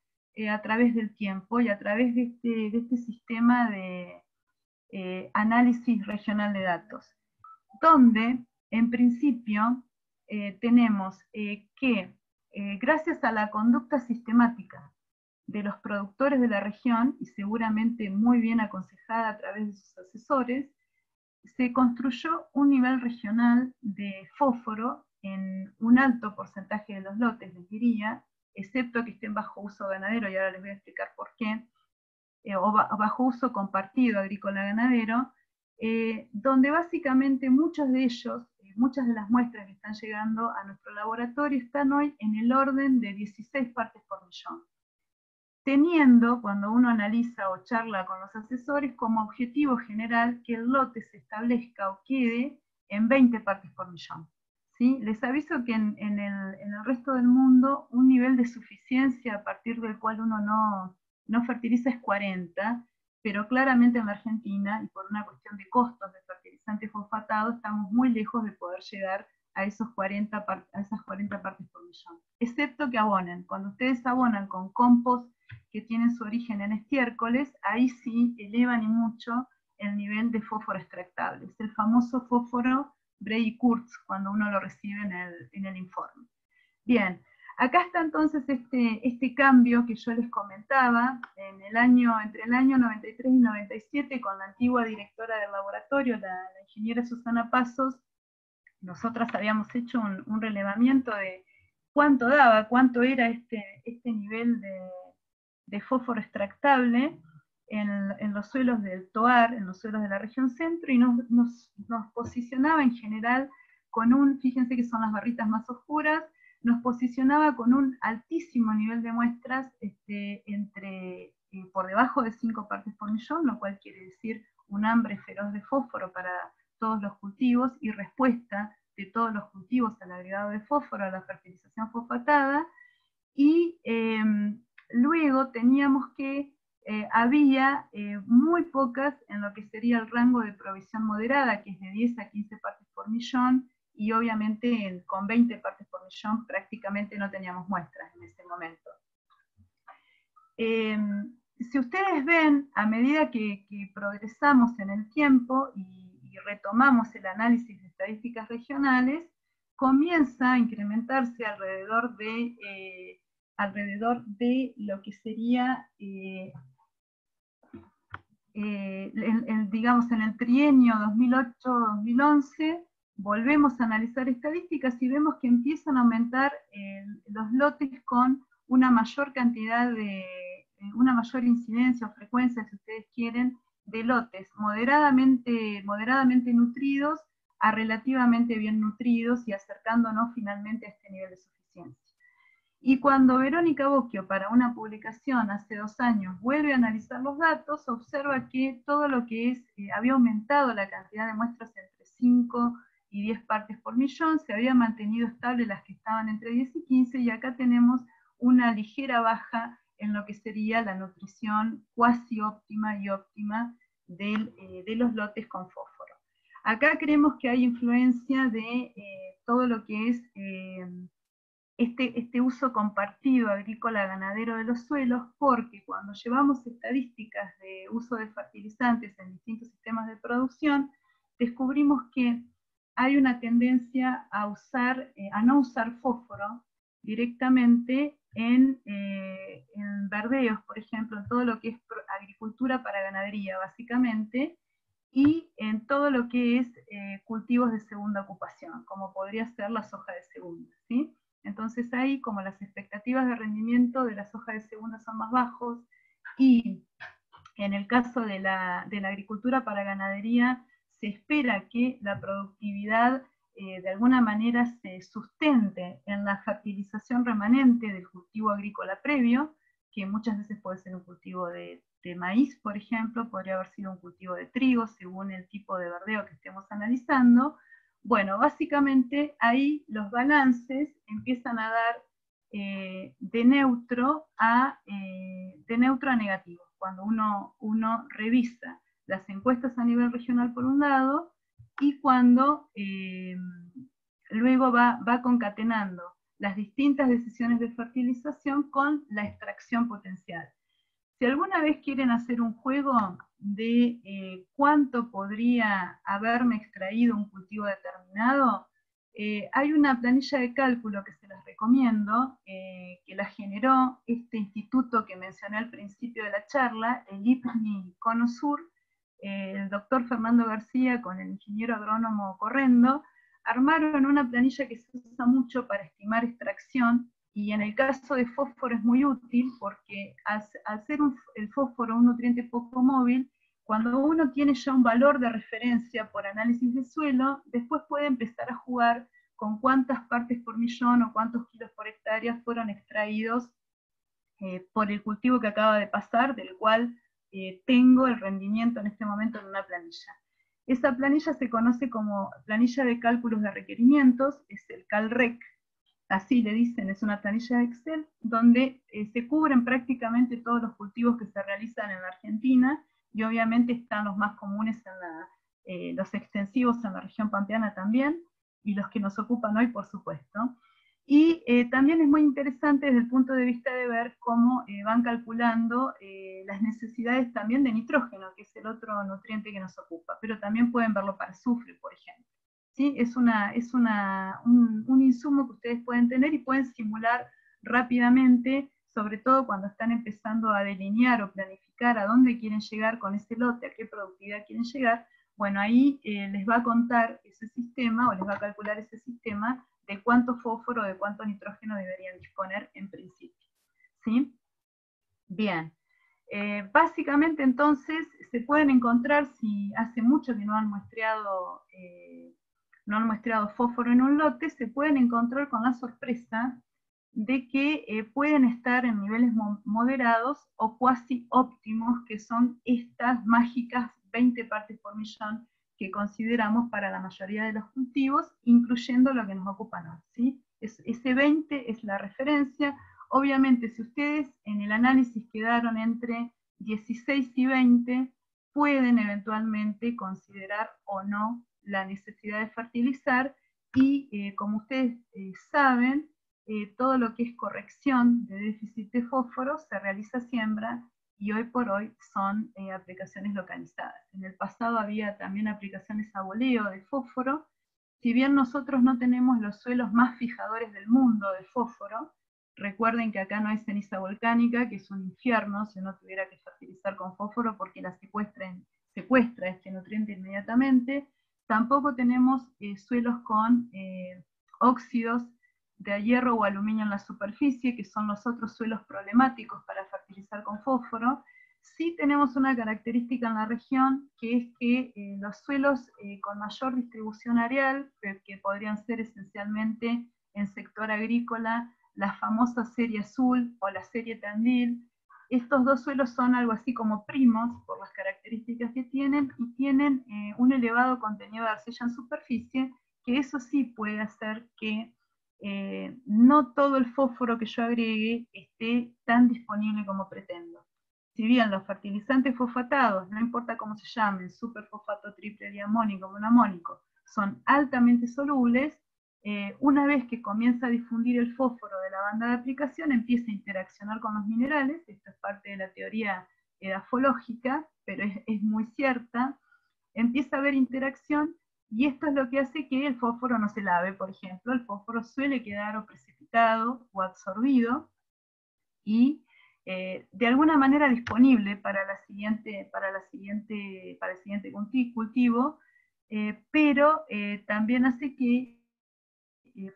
B: a través del tiempo y a través de este sistema de análisis regional de datos, donde en principio tenemos que gracias a la conducta sistemática de los productores de la región, y seguramente muy bien aconsejada a través de sus asesores, se construyó un nivel regional de fósforo en un alto porcentaje de los lotes, les diría, excepto que estén bajo uso ganadero, y ahora les voy a explicar por qué, o bajo uso compartido agrícola-ganadero, donde básicamente muchos de ellos, muchas de las muestras que están llegando a nuestro laboratorio están hoy en el orden de 16 partes por millón, teniendo, cuando uno analiza o charla con los asesores, como objetivo general que el lote se establezca o quede en 20 partes por millón. ¿Sí? Les aviso que en el resto del mundo un nivel de suficiencia a partir del cual uno no fertiliza es 40, pero claramente en la Argentina, y por una cuestión de costos de fertilizante fosfatado, estamos muy lejos de poder llegar a esas 40 partes por millón. Excepto que abonen. Cuando ustedes abonan con compost que tienen su origen en estiércoles, ahí sí elevan y mucho el nivel de fósforo extractable. Es el famoso fósforo Bray-Kurtz, cuando uno lo recibe en el informe. Bien, acá está entonces este cambio que yo les comentaba, entre el año 93 y 97, con la antigua directora del laboratorio, la ingeniera Susana Pasos. Nosotras habíamos hecho un relevamiento de cuánto era este nivel de fósforo extractable en los suelos del TOAR, en los suelos de la región centro, y nos posicionaba en general con fíjense que son las barritas más oscuras, nos posicionaba con un altísimo nivel de muestras por debajo de 5 partes por millón, lo cual quiere decir un hambre feroz de fósforo para todos los cultivos, y respuesta de todos los cultivos al agregado de fósforo, a la fertilización fosfatada. Y luego teníamos que había muy pocas en lo que sería el rango de provisión moderada, que es de 10 a 15 partes por millón, y obviamente con 20 partes por millón prácticamente no teníamos muestras en ese momento. Si ustedes ven, a medida que progresamos en el tiempo y retomamos el análisis de estadísticas regionales, comienza a incrementarse alrededor de lo que sería, digamos, en el trienio 2008-2011, volvemos a analizar estadísticas y vemos que empiezan a aumentar los lotes con una mayor cantidad una mayor incidencia o frecuencia, si ustedes quieren, de lotes moderadamente nutridos a relativamente bien nutridos y acercándonos finalmente a este nivel de suficiencia. Y cuando Verónica Bocchio, para una publicación hace 2 años, vuelve a analizar los datos, observa que todo lo que había aumentado la cantidad de muestras entre 5 y 10 partes por millón, se había mantenido estable las que estaban entre 10 y 15, y acá tenemos una ligera baja en lo que sería la nutrición cuasi óptima y óptima de los lotes con fósforo. Acá creemos que hay influencia de todo lo que es este uso compartido agrícola ganadero de los suelos, porque cuando llevamos estadísticas de uso de fertilizantes en distintos sistemas de producción, descubrimos que hay una tendencia a no usar fósforo directamente en verdeos, por ejemplo, en todo lo que es agricultura para ganadería, básicamente, y en todo lo que es cultivos de segunda ocupación, como podría ser la soja de segunda, ¿sí? Entonces ahí, como las expectativas de rendimiento de la soja de segunda son más bajos, y en el caso de la agricultura para ganadería, se espera que la productividad de alguna manera se sustente en la fertilización remanente del cultivo agrícola previo, que muchas veces puede ser un cultivo de maíz, por ejemplo, podría haber sido un cultivo de trigo, según el tipo de verdeo que estemos analizando. Bueno, básicamente ahí los balances empiezan a dar de neutro a negativo, cuando uno revisa las encuestas a nivel regional por un lado, y cuando luego va concatenando las distintas decisiones de fertilización con la extracción potencial. Si alguna vez quieren hacer un juego de cuánto podría haberme extraído un cultivo determinado, hay una planilla de cálculo que se las recomiendo, que la generó este instituto que mencioné al principio de la charla, el IPNI Cono Sur, el doctor Fernando García con el ingeniero agrónomo Correndo, armaron una planilla que se usa mucho para estimar extracción, y en el caso de fósforo es muy útil porque al ser el fósforo un nutriente poco móvil, cuando uno tiene ya un valor de referencia por análisis de suelo, después puede empezar a jugar con cuántas partes por millón o cuántos kilos por hectárea fueron extraídos por el cultivo que acaba de pasar, del cual tengo el rendimiento en este momento en una planilla. Esa planilla se conoce como planilla de cálculos de requerimientos, es el CalRec, así le dicen, es una planilla de Excel, donde se cubren prácticamente todos los cultivos que se realizan en la Argentina, y obviamente están los más comunes los extensivos en la región pampeana también, y los que nos ocupan hoy, por supuesto. Y también es muy interesante desde el punto de vista de ver cómo van calculando las necesidades también de nitrógeno, que es el otro nutriente que nos ocupa, pero también pueden verlo para azufre, por ejemplo. ¿Sí? Es un insumo que ustedes pueden tener y pueden simular rápidamente, sobre todo cuando están empezando a delinear o planificar a dónde quieren llegar con ese lote, a qué productividad quieren llegar. Bueno, ahí les va a contar ese sistema, o les va a calcular ese sistema, de cuánto fósforo, de cuánto nitrógeno deberían disponer en principio. ¿Sí? Bien. Básicamente entonces se pueden encontrar, si hace mucho que no han muestreado fósforo en un lote, se pueden encontrar con la sorpresa de que pueden estar en niveles moderados o cuasi óptimos, que son estas mágicas 20 partes por millón que consideramos para la mayoría de los cultivos, incluyendo lo que nos ocupa hoy, ¿sí? Ese 20 es la referencia. Obviamente, si ustedes en el análisis quedaron entre 16 y 20, pueden eventualmente considerar o no la necesidad de fertilizar, y como ustedes saben, todo lo que es corrección de déficit de fósforo se realiza a siembra, y hoy por hoy son aplicaciones localizadas. En el pasado había también aplicaciones a boleo de fósforo, si bien nosotros no tenemos los suelos más fijadores del mundo de fósforo, recuerden que acá no hay ceniza volcánica, que es un infierno si uno tuviera que fertilizar con fósforo porque la secuestra este nutriente inmediatamente. Tampoco tenemos suelos con óxidos de hierro o aluminio en la superficie, que son los otros suelos problemáticos para fertilizar con fósforo. Sí tenemos una característica en la región, que es que los suelos con mayor distribución areal, que podrían ser esencialmente en sector agrícola, la famosa serie azul o la serie Tandil, estos dos suelos son algo así como primos por las características que tienen, y tienen un elevado contenido de arcilla en superficie, que eso sí puede hacer que no todo el fósforo que yo agregue esté tan disponible como pretendo. Si bien los fertilizantes fosfatados, no importa cómo se llamen, superfosfato, triple diamónico, monoamónico, son altamente solubles, una vez que comienza a difundir el fósforo de la banda de aplicación, empieza a interaccionar con los minerales. Esto es parte de la teoría edafológica, pero es muy cierta. Empieza a haber interacción, y esto es lo que hace que el fósforo no se lave, por ejemplo. El fósforo suele quedar o precipitado o absorbido, y de alguna manera disponible para el siguiente cultivo, pero también hace que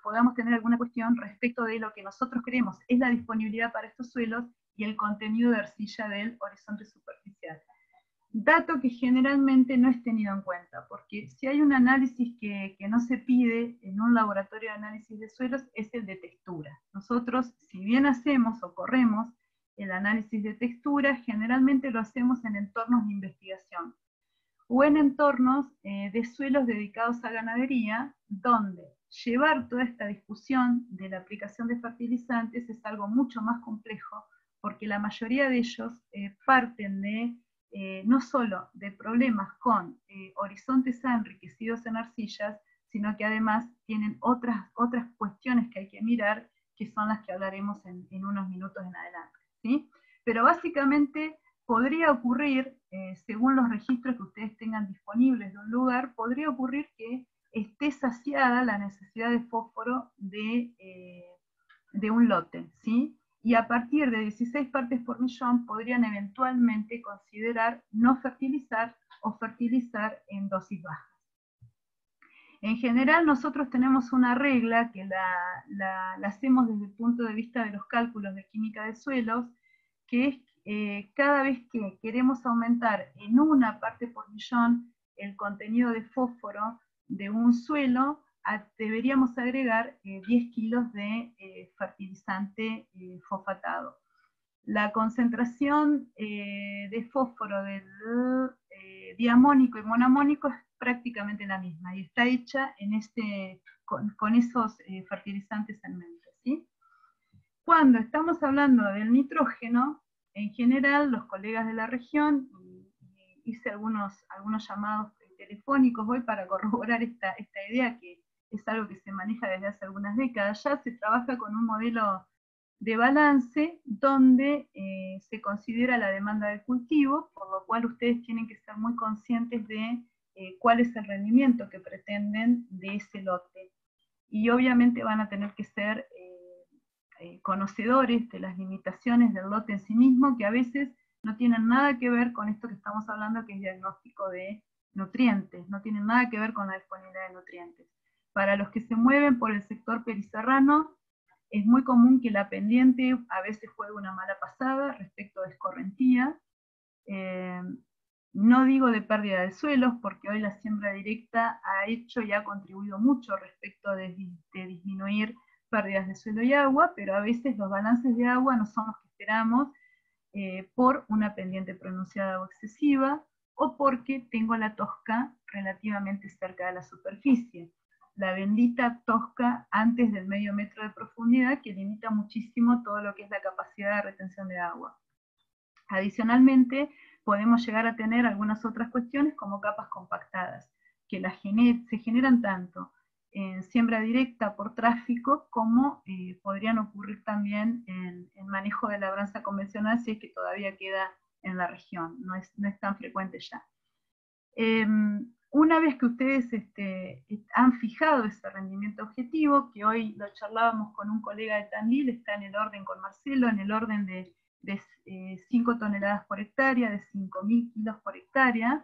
B: podamos tener alguna cuestión respecto de lo que nosotros creemos es la disponibilidad para estos suelos y el contenido de arcilla del horizonte superficial. Dato que generalmente no es tenido en cuenta, porque si hay un análisis que no se pide en un laboratorio de análisis de suelos, es el de textura. Nosotros, si bien hacemos o corremos el análisis de textura, generalmente lo hacemos en entornos de investigación, o en entornos de suelos dedicados a ganadería, donde llevar toda esta discusión de la aplicación de fertilizantes es algo mucho más complejo, porque la mayoría de ellos parten de no solo de problemas con horizontes enriquecidos en arcillas, sino que además tienen otras cuestiones que hay que mirar, que son las que hablaremos en unos minutos en adelante, ¿sí? Pero básicamente podría ocurrir, según los registros que ustedes tengan disponibles de un lugar, podría ocurrir que esté saciada la necesidad de fósforo de un lote, ¿sí? Y a partir de 16 partes por millón podrían eventualmente considerar no fertilizar o fertilizar en dosis bajas. En general nosotros tenemos una regla que la hacemos desde el punto de vista de los cálculos de química de suelos, que es cada vez que queremos aumentar en una parte por millón el contenido de fósforo de un suelo, deberíamos agregar 10 kilos de fertilizante fosfatado. La concentración de fósforo del diamónico y monoamónico es prácticamente la misma, y está hecha con esos fertilizantes en mente, ¿sí? Cuando estamos hablando del nitrógeno, en general los colegas de la región, hice algunos llamados telefónicos hoy para corroborar esta idea, que es algo que se maneja desde hace algunas décadas, ya se trabaja con un modelo de balance donde se considera la demanda del cultivo, por lo cual ustedes tienen que estar muy conscientes de cuál es el rendimiento que pretenden de ese lote. Y obviamente van a tener que ser conocedores de las limitaciones del lote en sí mismo, que a veces no tienen nada que ver con esto que estamos hablando, que es diagnóstico de nutrientes, no tienen nada que ver con la disponibilidad de nutrientes. Para los que se mueven por el sector periserrano, es muy común que la pendiente a veces juegue una mala pasada respecto de escorrentía. No digo de pérdida de suelos, porque hoy la siembra directa ha hecho y ha contribuido mucho respecto de disminuir pérdidas de suelo y agua, pero a veces los balances de agua no son los que esperamos por una pendiente pronunciada o excesiva, o porque tengo la tosca relativamente cerca de la superficie. La bendita tosca antes del medio metro de profundidad, que limita muchísimo todo lo que es la capacidad de retención de agua. Adicionalmente, podemos llegar a tener algunas otras cuestiones como capas compactadas, que se generan tanto en siembra directa por tráfico, como podrían ocurrir también en manejo de labranza convencional, si es que todavía queda en la región, no es tan frecuente ya. Una vez que ustedes han fijado ese rendimiento objetivo, que hoy lo charlábamos con un colega de Tandil, está en el orden con Marcelo, en el orden de 5 toneladas por hectárea, de 5.000 kilos por hectárea,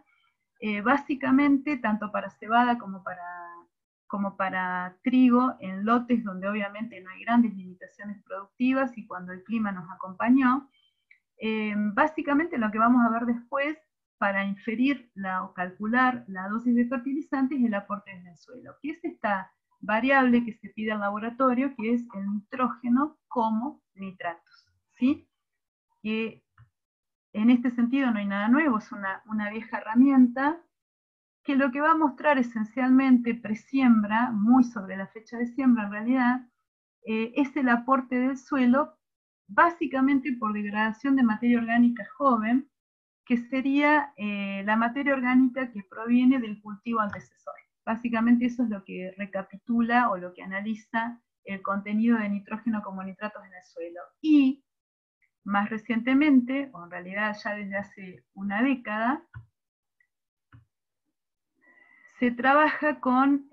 B: básicamente tanto para cebada como para trigo, en lotes donde obviamente no hay grandes limitaciones productivas y cuando el clima nos acompañó, básicamente lo que vamos a ver después para inferir o calcular la dosis de fertilizantes es el aporte en el suelo, que es esta variable que se pide al laboratorio, que es el nitrógeno como nitratos, ¿sí? Que en este sentido no hay nada nuevo, es una vieja herramienta, que lo que va a mostrar esencialmente presiembra, muy sobre la fecha de siembra en realidad, es el aporte del suelo, básicamente por degradación de materia orgánica joven, que sería la materia orgánica que proviene del cultivo antecesor. Básicamente eso es lo que recapitula o lo que analiza el contenido de nitrógeno como nitratos en el suelo. Y más recientemente, o en realidad ya desde hace una década, se trabaja con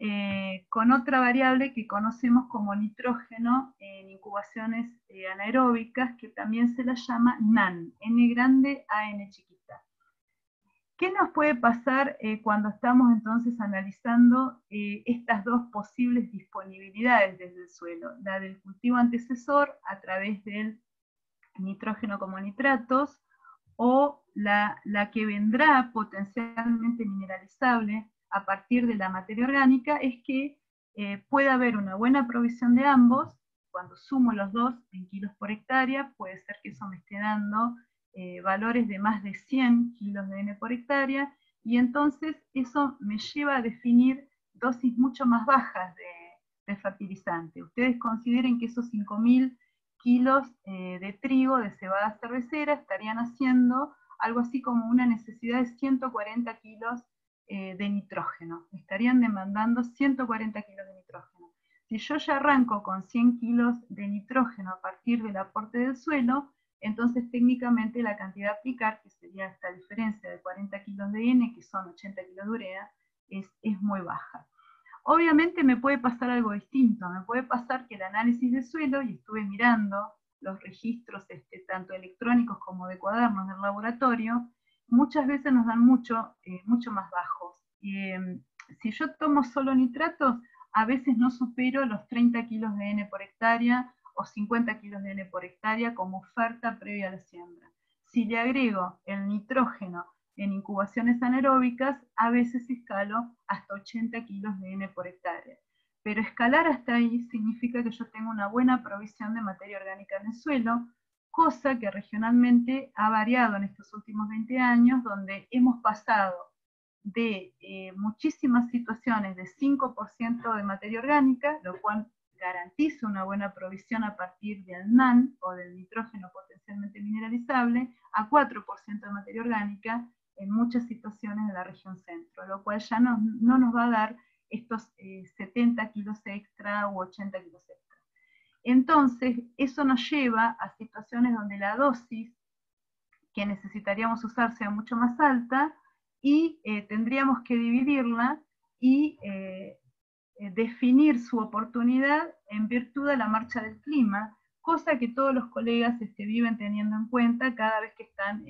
B: otra variable que conocemos como nitrógeno en incubaciones anaeróbicas, que también se la llama NAN, N grande a N chiquita. ¿Qué nos puede pasar cuando estamos entonces analizando estas dos posibles disponibilidades desde el suelo? La del cultivo antecesor a través del nitrógeno como nitratos, o la que vendrá potencialmente mineralizable a partir de la materia orgánica, es que puede haber una buena provisión de ambos. Cuando sumo los dos en kilos por hectárea, puede ser que eso me esté dando valores de más de 100 kilos de N por hectárea, y entonces eso me lleva a definir dosis mucho más bajas de fertilizante. Ustedes consideren que esos 5.000 kilos de trigo de cebada cervecera estarían haciendo algo así como una necesidad de 140 kilos de nitrógeno. Estarían demandando 140 kilos de nitrógeno. Si yo ya arranco con 100 kilos de nitrógeno a partir del aporte del suelo, entonces técnicamente la cantidad a aplicar, que sería esta diferencia de 40 kilos de N, que son 80 kilos de urea, es muy baja. Obviamente me puede pasar algo distinto, me puede pasar que el análisis de suelo, y estuve mirando los registros tanto electrónicos como de cuadernos del laboratorio, muchas veces nos dan mucho más bajos. Si yo tomo solo nitratos, a veces no supero los 30 kilos de N por hectárea o 50 kilos de N por hectárea como oferta previa a la siembra. Si le agrego el nitrógeno en incubaciones anaeróbicas, a veces escalo hasta 80 kilos de N por hectárea. Pero escalar hasta ahí significa que yo tengo una buena provisión de materia orgánica en el suelo, cosa que regionalmente ha variado en estos últimos 20 años, donde hemos pasado de muchísimas situaciones de 5% de materia orgánica, lo cual garantiza una buena provisión a partir del NAN, o del nitrógeno potencialmente mineralizable, a 4% de materia orgánica en muchas situaciones de la región centro, lo cual ya no nos va a dar estos 70 kilos extra u 80 kilos extra. Entonces, eso nos lleva a situaciones donde la dosis que necesitaríamos usar sea mucho más alta, y tendríamos que dividirla y definir su oportunidad en virtud de la marcha del clima, cosa que todos los colegas viven teniendo en cuenta cada vez que están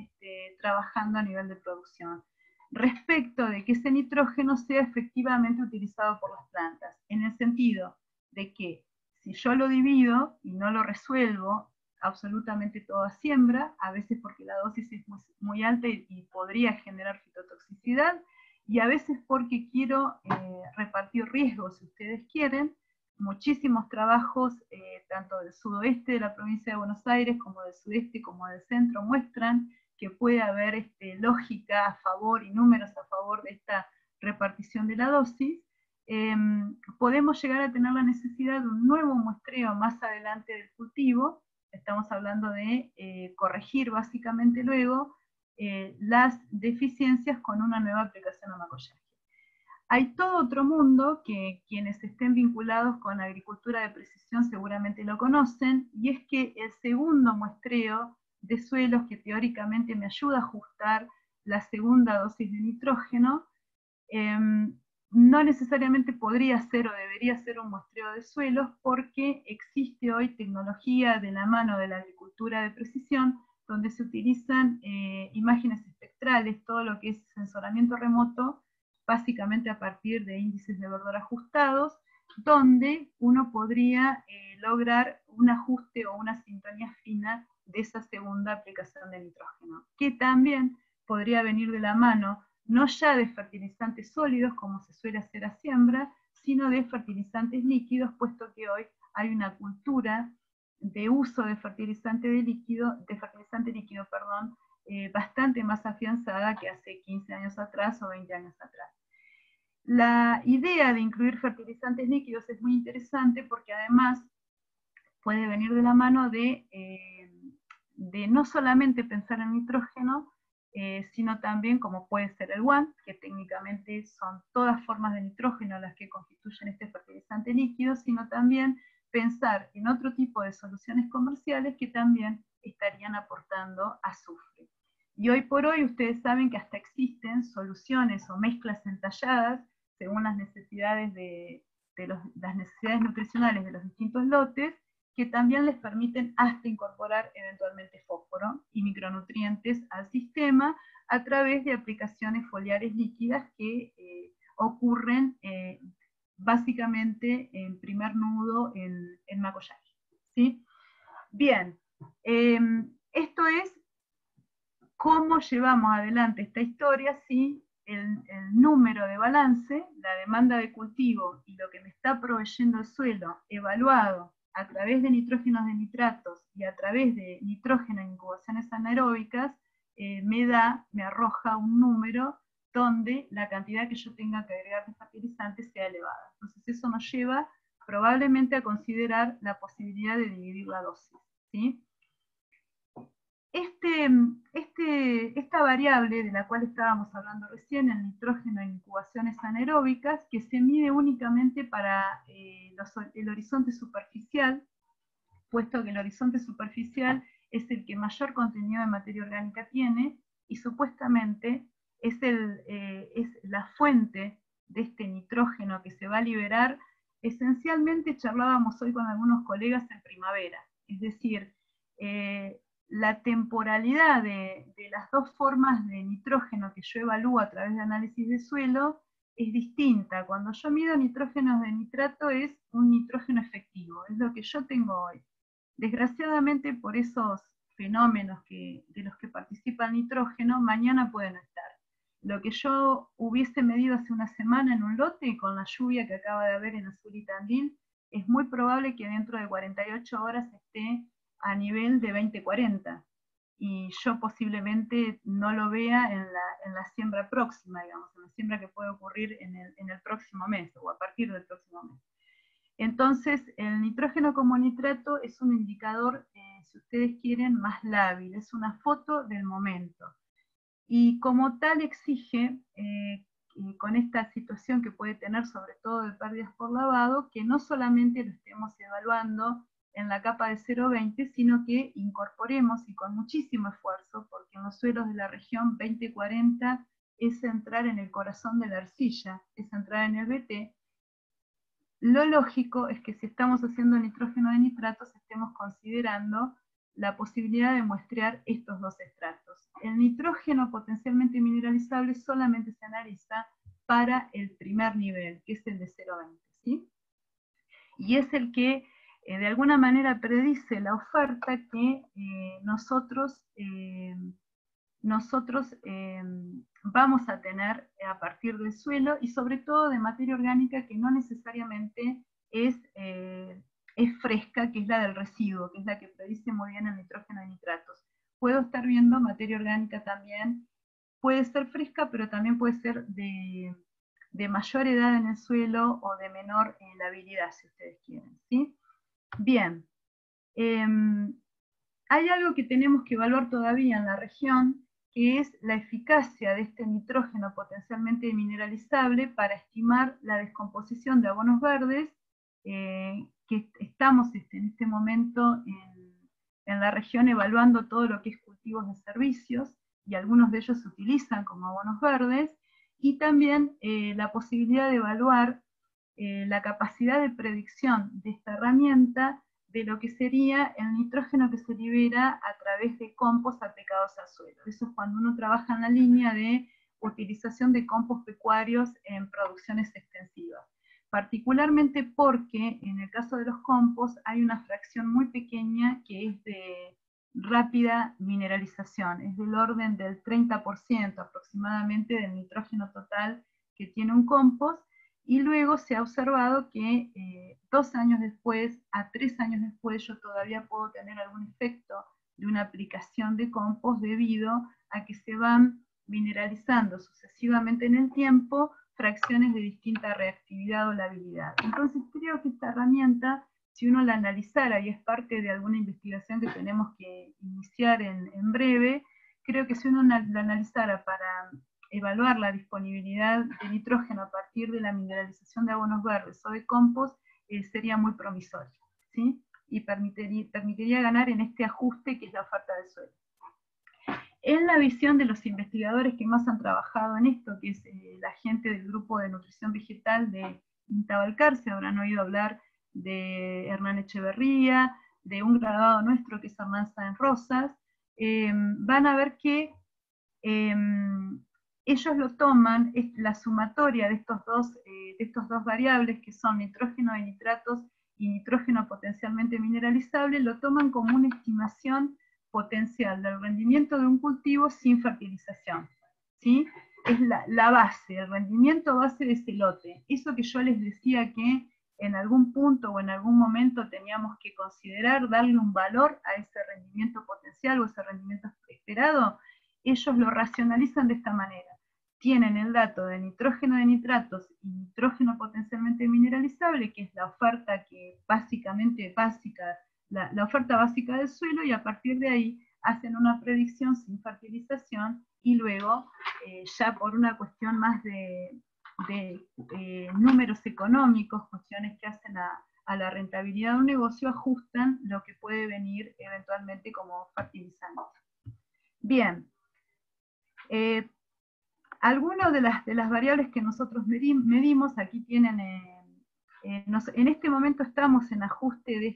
B: trabajando a nivel de producción, respecto de que ese nitrógeno sea efectivamente utilizado por las plantas, en el sentido de que si yo lo divido y no lo resuelvo absolutamente toda siembra, a veces porque la dosis es muy alta y podría generar fitotoxicidad, y a veces porque quiero repartir riesgos, si ustedes quieren. Muchísimos trabajos, tanto del sudoeste de la provincia de Buenos Aires, como del sudeste, como del centro, muestran que puede haber lógica a favor y números a favor de esta repartición de la dosis. Podemos llegar a tener la necesidad de un nuevo muestreo más adelante del cultivo. Estamos hablando de corregir básicamente luego las deficiencias con una nueva aplicación a macollaje. Hay todo otro mundo que quienes estén vinculados con agricultura de precisión seguramente lo conocen, y es que el segundo muestreo de suelos, que teóricamente me ayuda a ajustar la segunda dosis de nitrógeno, no necesariamente podría ser o debería ser un muestreo de suelos, porque existe hoy tecnología de la mano de la agricultura de precisión, donde se utilizan imágenes espectrales, todo lo que es sensoramiento remoto, básicamente a partir de índices de verdor ajustados, donde uno podría lograr un ajuste o una sintonía fina de esa segunda aplicación de nitrógeno, que también podría venir de la mano no ya de fertilizantes sólidos, como se suele hacer a siembra, sino de fertilizantes líquidos, puesto que hoy hay una cultura de uso de fertilizante líquido, bastante más afianzada que hace 15 años atrás o 20 años atrás. La idea de incluir fertilizantes líquidos es muy interesante porque además puede venir de la mano de no solamente pensar en nitrógeno, sino también como puede ser el WAN, que técnicamente son todas formas de nitrógeno las que constituyen este fertilizante líquido, sino también pensar en otro tipo de soluciones comerciales que también estarían aportando azufre. Y hoy por hoy ustedes saben que hasta existen soluciones o mezclas entalladas según las necesidades las necesidades nutricionales de los distintos lotes, que también les permiten hasta incorporar eventualmente fósforo y micronutrientes al sistema a través de aplicaciones foliares líquidas que ocurren básicamente en primer nudo en Macoyaki, ¿sí? Bien, esto es cómo llevamos adelante esta historia si el número de balance, la demanda de cultivo y lo que me está proveyendo el suelo evaluado a través de nitrógenos de nitratos y a través de nitrógeno en incubaciones anaeróbicas, me arroja un número donde la cantidad que yo tenga que agregar de fertilizantes sea elevada. Entonces eso nos lleva probablemente a considerar la posibilidad de dividir la dosis, ¿sí? Esta variable de la cual estábamos hablando recién, el nitrógeno en incubaciones anaeróbicas, que se mide únicamente para el horizonte superficial, puesto que el horizonte superficial es el que mayor contenido de materia orgánica tiene, y supuestamente es la fuente de este nitrógeno que se va a liberar. Esencialmente charlábamos hoy con algunos colegas en primavera, es decir, la temporalidad de las dos formas de nitrógeno que yo evalúo a través de análisis de suelo es distinta. Cuando yo mido nitrógenos de nitrato es un nitrógeno efectivo, es lo que yo tengo hoy. Desgraciadamente por esos fenómenos de los que participa el nitrógeno, mañana pueden estar. Lo que yo hubiese medido hace una semana en un lote, con la lluvia que acaba de haber en Azul y Tandil, es muy probable que dentro de 48 horas esté a nivel de 20-40, y yo posiblemente no lo vea en la siembra próxima, digamos, en la siembra que puede ocurrir en el próximo mes, o a partir del próximo mes. Entonces, el nitrógeno como nitrato es un indicador, si ustedes quieren, más lábil, es una foto del momento. Y como tal exige, con esta situación que puede tener sobre todo de pérdidas por lavado, que no solamente lo estemos evaluando en la capa de 0,20, sino que incorporemos, y con muchísimo esfuerzo, porque en los suelos de la región 20-40 es entrar en el corazón de la arcilla, es entrar en el BT. Lo lógico es que si estamos haciendo nitrógeno de nitratos, estemos considerando la posibilidad de muestrear estos dos estratos. El nitrógeno potencialmente mineralizable solamente se analiza para el primer nivel, que es el de 0,20, ¿sí? Y es el que de alguna manera predice la oferta que nosotros vamos a tener a partir del suelo, y sobre todo de materia orgánica que no necesariamente es fresca, que es la del residuo, que es la que predice muy bien el nitrógeno de nitratos. Puedo estar viendo materia orgánica también, puede ser fresca, pero también puede ser de mayor edad en el suelo o de menor labilidad, si ustedes quieren, ¿sí? Bien, hay algo que tenemos que evaluar todavía en la región, que es la eficacia de este nitrógeno potencialmente mineralizable para estimar la descomposición de abonos verdes, que estamos en este momento en la región evaluando todo lo que es cultivos de servicios, y algunos de ellos se utilizan como abonos verdes, y también la posibilidad de evaluar la capacidad de predicción de esta herramienta de lo que sería el nitrógeno que se libera a través de compost aplicados al suelo. Eso es cuando uno trabaja en la línea de utilización de compost pecuarios en producciones extensivas. Particularmente porque en el caso de los compost hay una fracción muy pequeña que es de rápida mineralización, es del orden del 30% aproximadamente del nitrógeno total que tiene un compost, y luego se ha observado que 2 años después, a 3 años después, yo todavía puedo tener algún efecto de una aplicación de compost debido a que se van mineralizando sucesivamente en el tiempo fracciones de distinta reactividad o labilidad. Entonces creo que esta herramienta, si uno la analizara, y es parte de alguna investigación que tenemos que iniciar en breve, creo que si uno la analizara para evaluar la disponibilidad de nitrógeno a partir de la mineralización de abonos verdes o de compost, sería muy promisorio, ¿sí? Y permitiría ganar en este ajuste que es la oferta del suelo. En la visión de los investigadores que más han trabajado en esto, que es la gente del grupo de nutrición vegetal de Intabalcarce, habrán oído hablar de Hernán Echeverría, de un graduado nuestro que es Hernán Sáenz Rosas, van a ver que ellos lo toman, es la sumatoria de estos dos variables, que son nitrógeno de nitratos y nitrógeno potencialmente mineralizable, lo toman como una estimación potencial del rendimiento de un cultivo sin fertilización, ¿sí? Es la base, el rendimiento base de ese lote. Eso que yo les decía que en algún punto o en algún momento teníamos que considerar darle un valor a ese rendimiento potencial o ese rendimiento esperado, ellos lo racionalizan de esta manera. Tienen el dato de nitrógeno de nitratos y nitrógeno potencialmente mineralizable, que es la oferta que básicamente básica, la oferta básica del suelo, y a partir de ahí hacen una predicción sin fertilización, y luego, ya por una cuestión más de números económicos, cuestiones que hacen a la rentabilidad de un negocio, ajustan lo que puede venir eventualmente como fertilizante. Bien, algunas de las variables que nosotros medimos, aquí tienen, en este momento estamos en ajuste de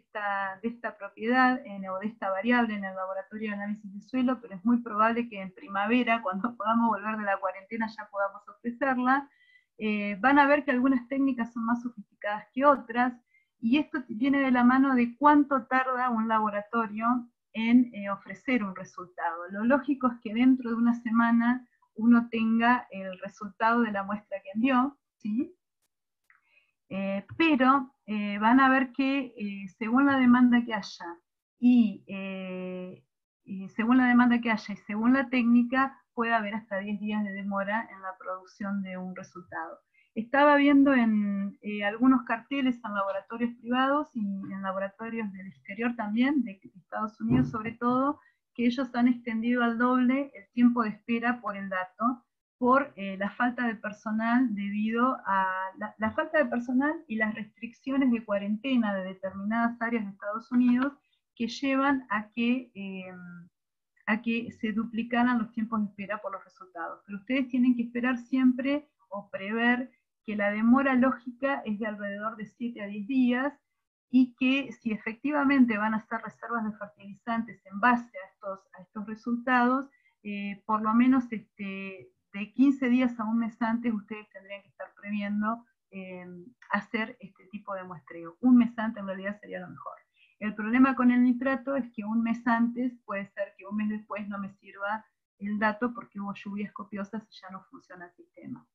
B: esta propiedad o de esta variable en el laboratorio de análisis de suelo, pero es muy probable que en primavera, cuando podamos volver de la cuarentena, ya podamos ofrecerla. Van a ver que algunas técnicas son más sofisticadas que otras, y esto viene de la mano de cuánto tarda un laboratorio en ofrecer un resultado. Lo lógico es que dentro de una semana uno tenga el resultado de la muestra que envió, ¿sí? Pero van a ver que según la demanda que haya y según la técnica, puede haber hasta 10 días de demora en la producción de un resultado. Estaba viendo en algunos carteles en laboratorios privados y en laboratorios del exterior también, de Estados Unidos sobre todo, que ellos han extendido al doble el tiempo de espera por el dato, por la falta de personal debido a la falta de personal y las restricciones de cuarentena de determinadas áreas de Estados Unidos, que llevan a que se duplicaran los tiempos de espera por los resultados. Pero ustedes tienen que esperar siempre o prever que la demora lógica es de alrededor de 7 a 10 días, y que si efectivamente van a hacer reservas de fertilizantes en base a estos resultados, por lo menos de 15 días a un mes antes ustedes tendrían que estar previendo hacer este tipo de muestreo. Un mes antes en realidad sería lo mejor. El problema con el nitrato es que un mes antes puede ser que un mes después no me sirva el dato porque hubo lluvias copiosas y ya no funciona el sistema.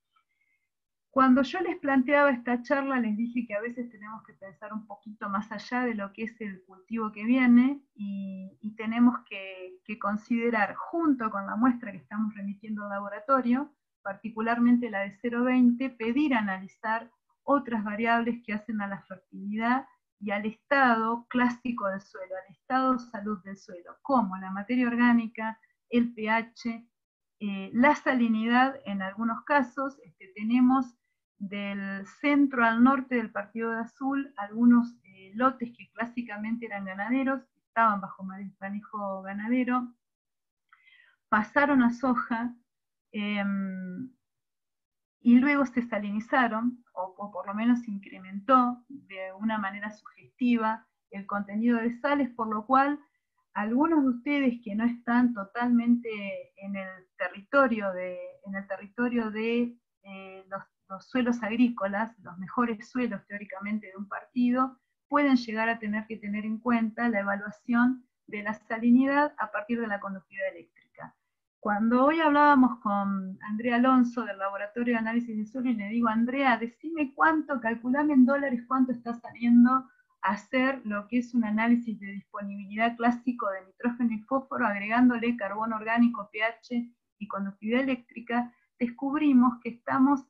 B: Cuando yo les planteaba esta charla, les dije que a veces tenemos que pensar un poquito más allá de lo que es el cultivo que viene, y tenemos que considerar, junto con la muestra que estamos remitiendo al laboratorio, particularmente la de 0,20, pedir analizar otras variables que hacen a la fertilidad y al estado clásico del suelo, al estado de salud del suelo, como la materia orgánica, el pH, la salinidad en algunos casos. Tenemos del centro al norte del Partido de Azul algunos lotes que clásicamente eran ganaderos, estaban bajo manejo ganadero, pasaron a soja, y luego se salinizaron, o por lo menos se incrementó de una manera sugestiva el contenido de sales, por lo cual algunos de ustedes que no están totalmente en el territorio de los suelos agrícolas, los mejores suelos teóricamente de un partido, pueden llegar a tener que tener en cuenta la evaluación de la salinidad a partir de la conductividad eléctrica. Cuando hoy hablábamos con Andrea Alonso del Laboratorio de Análisis de Suelo, y le digo, Andrea, decime cuánto, calculame en dólares cuánto está saliendo a hacer lo que es un análisis de disponibilidad clásico de nitrógeno y fósforo, agregándole carbono orgánico, pH y conductividad eléctrica, descubrimos que estamos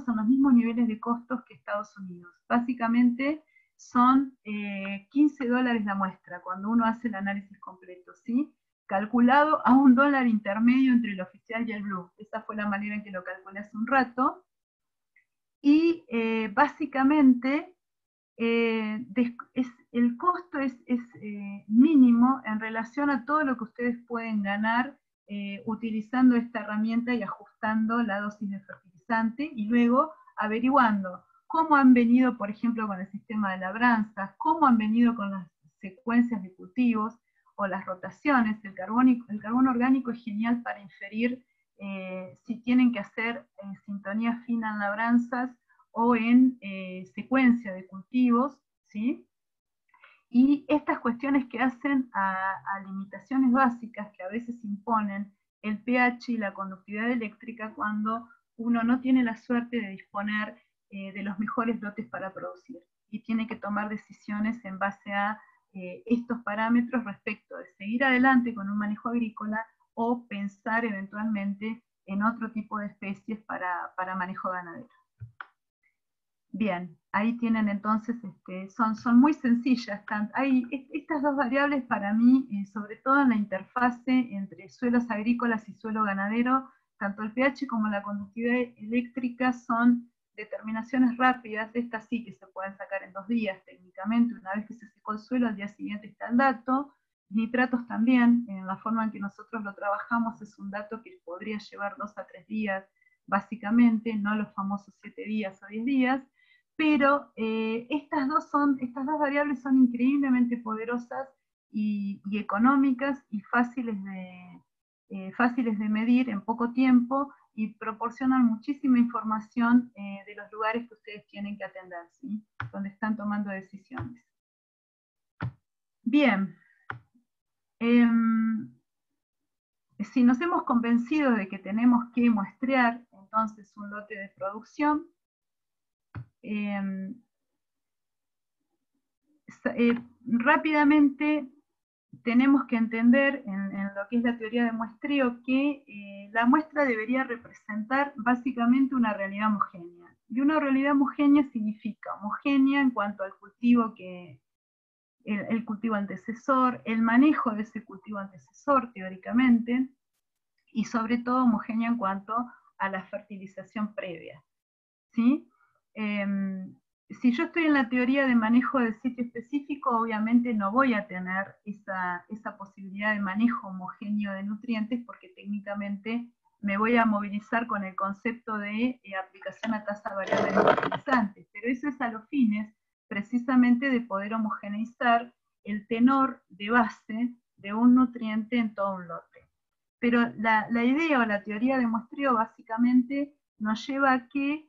B: en los mismos niveles de costos que Estados Unidos. Básicamente son $15 la muestra cuando uno hace el análisis completo, ¿sí? Calculado a $1 intermedio entre el oficial y el blue. Esa fue la manera en que lo calculé hace un rato. Y básicamente el costo es mínimo en relación a todo lo que ustedes pueden ganar utilizando esta herramienta y ajustando la dosis de fertilizante, y luego averiguando cómo han venido, por ejemplo, con el sistema de labranzas, cómo han venido con las secuencias de cultivos o las rotaciones. El carbono orgánico es genial para inferir si tienen que hacer sintonía fina en labranzas o en secuencia de cultivos, ¿sí? Y estas cuestiones que hacen a limitaciones básicas que a veces imponen el pH y la conductividad eléctrica cuando uno no tiene la suerte de disponer de los mejores lotes para producir, y tiene que tomar decisiones en base a estos parámetros respecto de seguir adelante con un manejo agrícola o pensar eventualmente en otro tipo de especies para manejo ganadero. Bien, ahí tienen entonces, son muy sencillas. Hay estas dos variables para mí, sobre todo en la interfase entre suelos agrícolas y suelo ganadero, tanto el pH como la conductividad eléctrica son determinaciones rápidas. Estas sí que se pueden sacar en 2 días técnicamente. Una vez que se secó el suelo, al día siguiente está el dato. Nitratos también, en la forma en que nosotros lo trabajamos, es un dato que podría llevar 2 a 3 días, básicamente, no los famosos 7 días o 10 días. Pero estas dos variables son increíblemente poderosas y económicas y fáciles de medir en poco tiempo, y proporcionan muchísima información de los lugares que ustedes tienen que atender, ¿sí? Donde están tomando decisiones. Bien. Si nos hemos convencido de que tenemos que muestrear entonces un lote de producción, rápidamente tenemos que entender en lo que es la teoría de muestreo que la muestra debería representar básicamente una realidad homogénea. Y una realidad homogénea significa homogénea en cuanto al cultivo el cultivo antecesor, el manejo de ese cultivo antecesor teóricamente, y sobre todo homogénea en cuanto a la fertilización previa, ¿sí? Si yo estoy en la teoría de manejo del sitio específico, obviamente no voy a tener esa posibilidad de manejo homogéneo de nutrientes, porque técnicamente me voy a movilizar con el concepto de aplicación a tasa variable de fertilizantes, pero eso es a los fines precisamente de poder homogeneizar el tenor de base de un nutriente en todo un lote. Pero la idea o la teoría de muestreo básicamente nos lleva a que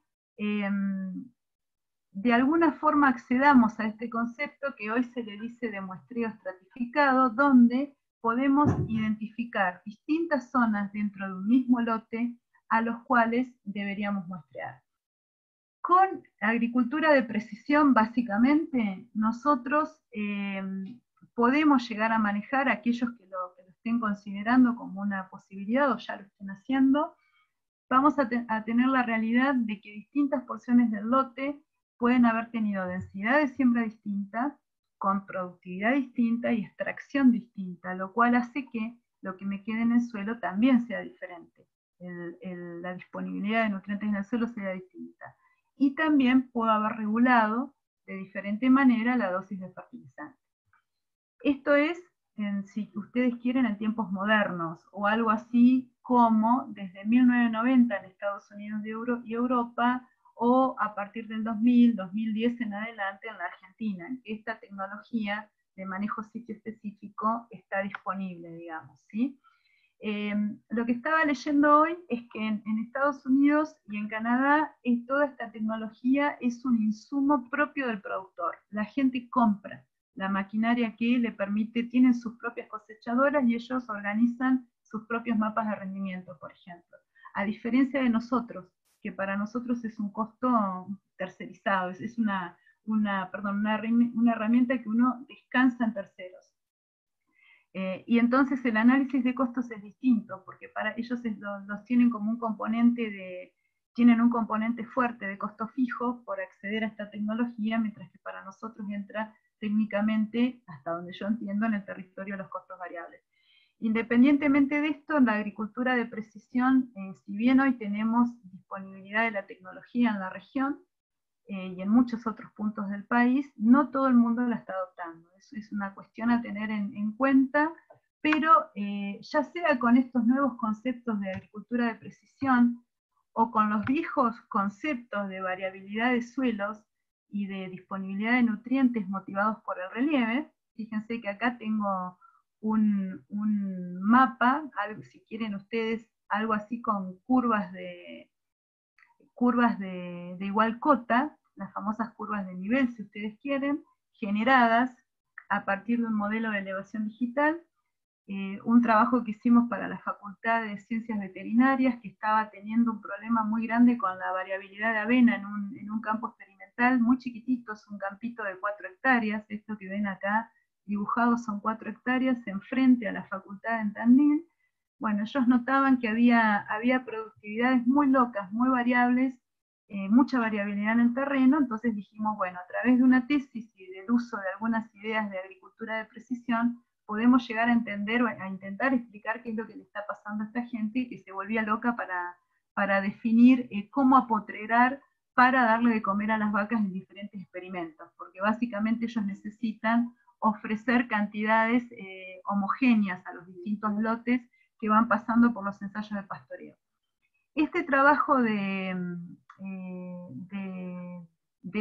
B: de alguna forma accedamos a este concepto que hoy se le dice de muestreo estratificado, donde podemos identificar distintas zonas dentro de un mismo lote a los cuales deberíamos muestrear. Con agricultura de precisión, básicamente, nosotros podemos llegar a manejar, aquellos que lo estén considerando como una posibilidad o ya lo estén haciendo, vamos a tener la realidad de que distintas porciones del lote pueden haber tenido densidad de siembra distinta, con productividad distinta y extracción distinta, lo cual hace que lo que me quede en el suelo también sea diferente. La disponibilidad de nutrientes en el suelo sea distinta. Y también puedo haber regulado de diferente manera la dosis de fertilizante. Esto es, si ustedes quieren, en tiempos modernos, o algo así como desde 1990 en Estados Unidos y Europa, o a partir del 2000, 2010 en adelante en la Argentina, en que esta tecnología de manejo sitio específico está disponible, digamos, ¿sí? Lo que estaba leyendo hoy es que en Estados Unidos y en Canadá toda esta tecnología es un insumo propio del productor. La gente compra la maquinaria que le permite, tienen sus propias cosechadoras y ellos organizan sus propios mapas de rendimiento, por ejemplo. A diferencia de nosotros, que para nosotros es un costo tercerizado, es una herramienta que uno descansa en terceros. Y entonces el análisis de costos es distinto, porque para ellos los tienen como un componente tienen un componente fuerte de costo fijo por acceder a esta tecnología, mientras que para nosotros entra técnicamente, hasta donde yo entiendo, en el territorio de los costos variables. Independientemente de esto, en la agricultura de precisión, si bien hoy tenemos disponibilidad de la tecnología en la región, y en muchos otros puntos del país, no todo el mundo la está adoptando. Eso es una cuestión a tener en cuenta, pero ya sea con estos nuevos conceptos de agricultura de precisión, o con los viejos conceptos de variabilidad de suelos y de disponibilidad de nutrientes motivados por el relieve, fíjense que acá tengo un mapa, si quieren ustedes, algo así con curvas de igual cota, las famosas curvas de nivel, si ustedes quieren, generadas a partir de un modelo de elevación digital, un trabajo que hicimos para la Facultad de Ciencias Veterinarias, que estaba teniendo un problema muy grande con la variabilidad de avena en un campo experimental muy chiquitito, es un campito de 4 hectáreas, esto que ven acá dibujado son 4 hectáreas, enfrente a la Facultad de Tandil. Bueno, ellos notaban que había productividades muy locas, muy variables, mucha variabilidad en el terreno, entonces dijimos, bueno, a través de una tesis y del uso de algunas ideas de agricultura de precisión, podemos llegar a entender o a intentar explicar qué es lo que le está pasando a esta gente que se volvía loca para definir cómo apotrerar para darle de comer a las vacas en diferentes experimentos, porque básicamente ellos necesitan ofrecer cantidades homogéneas a los distintos lotes que van pasando por los ensayos de pastoreo. Este trabajo de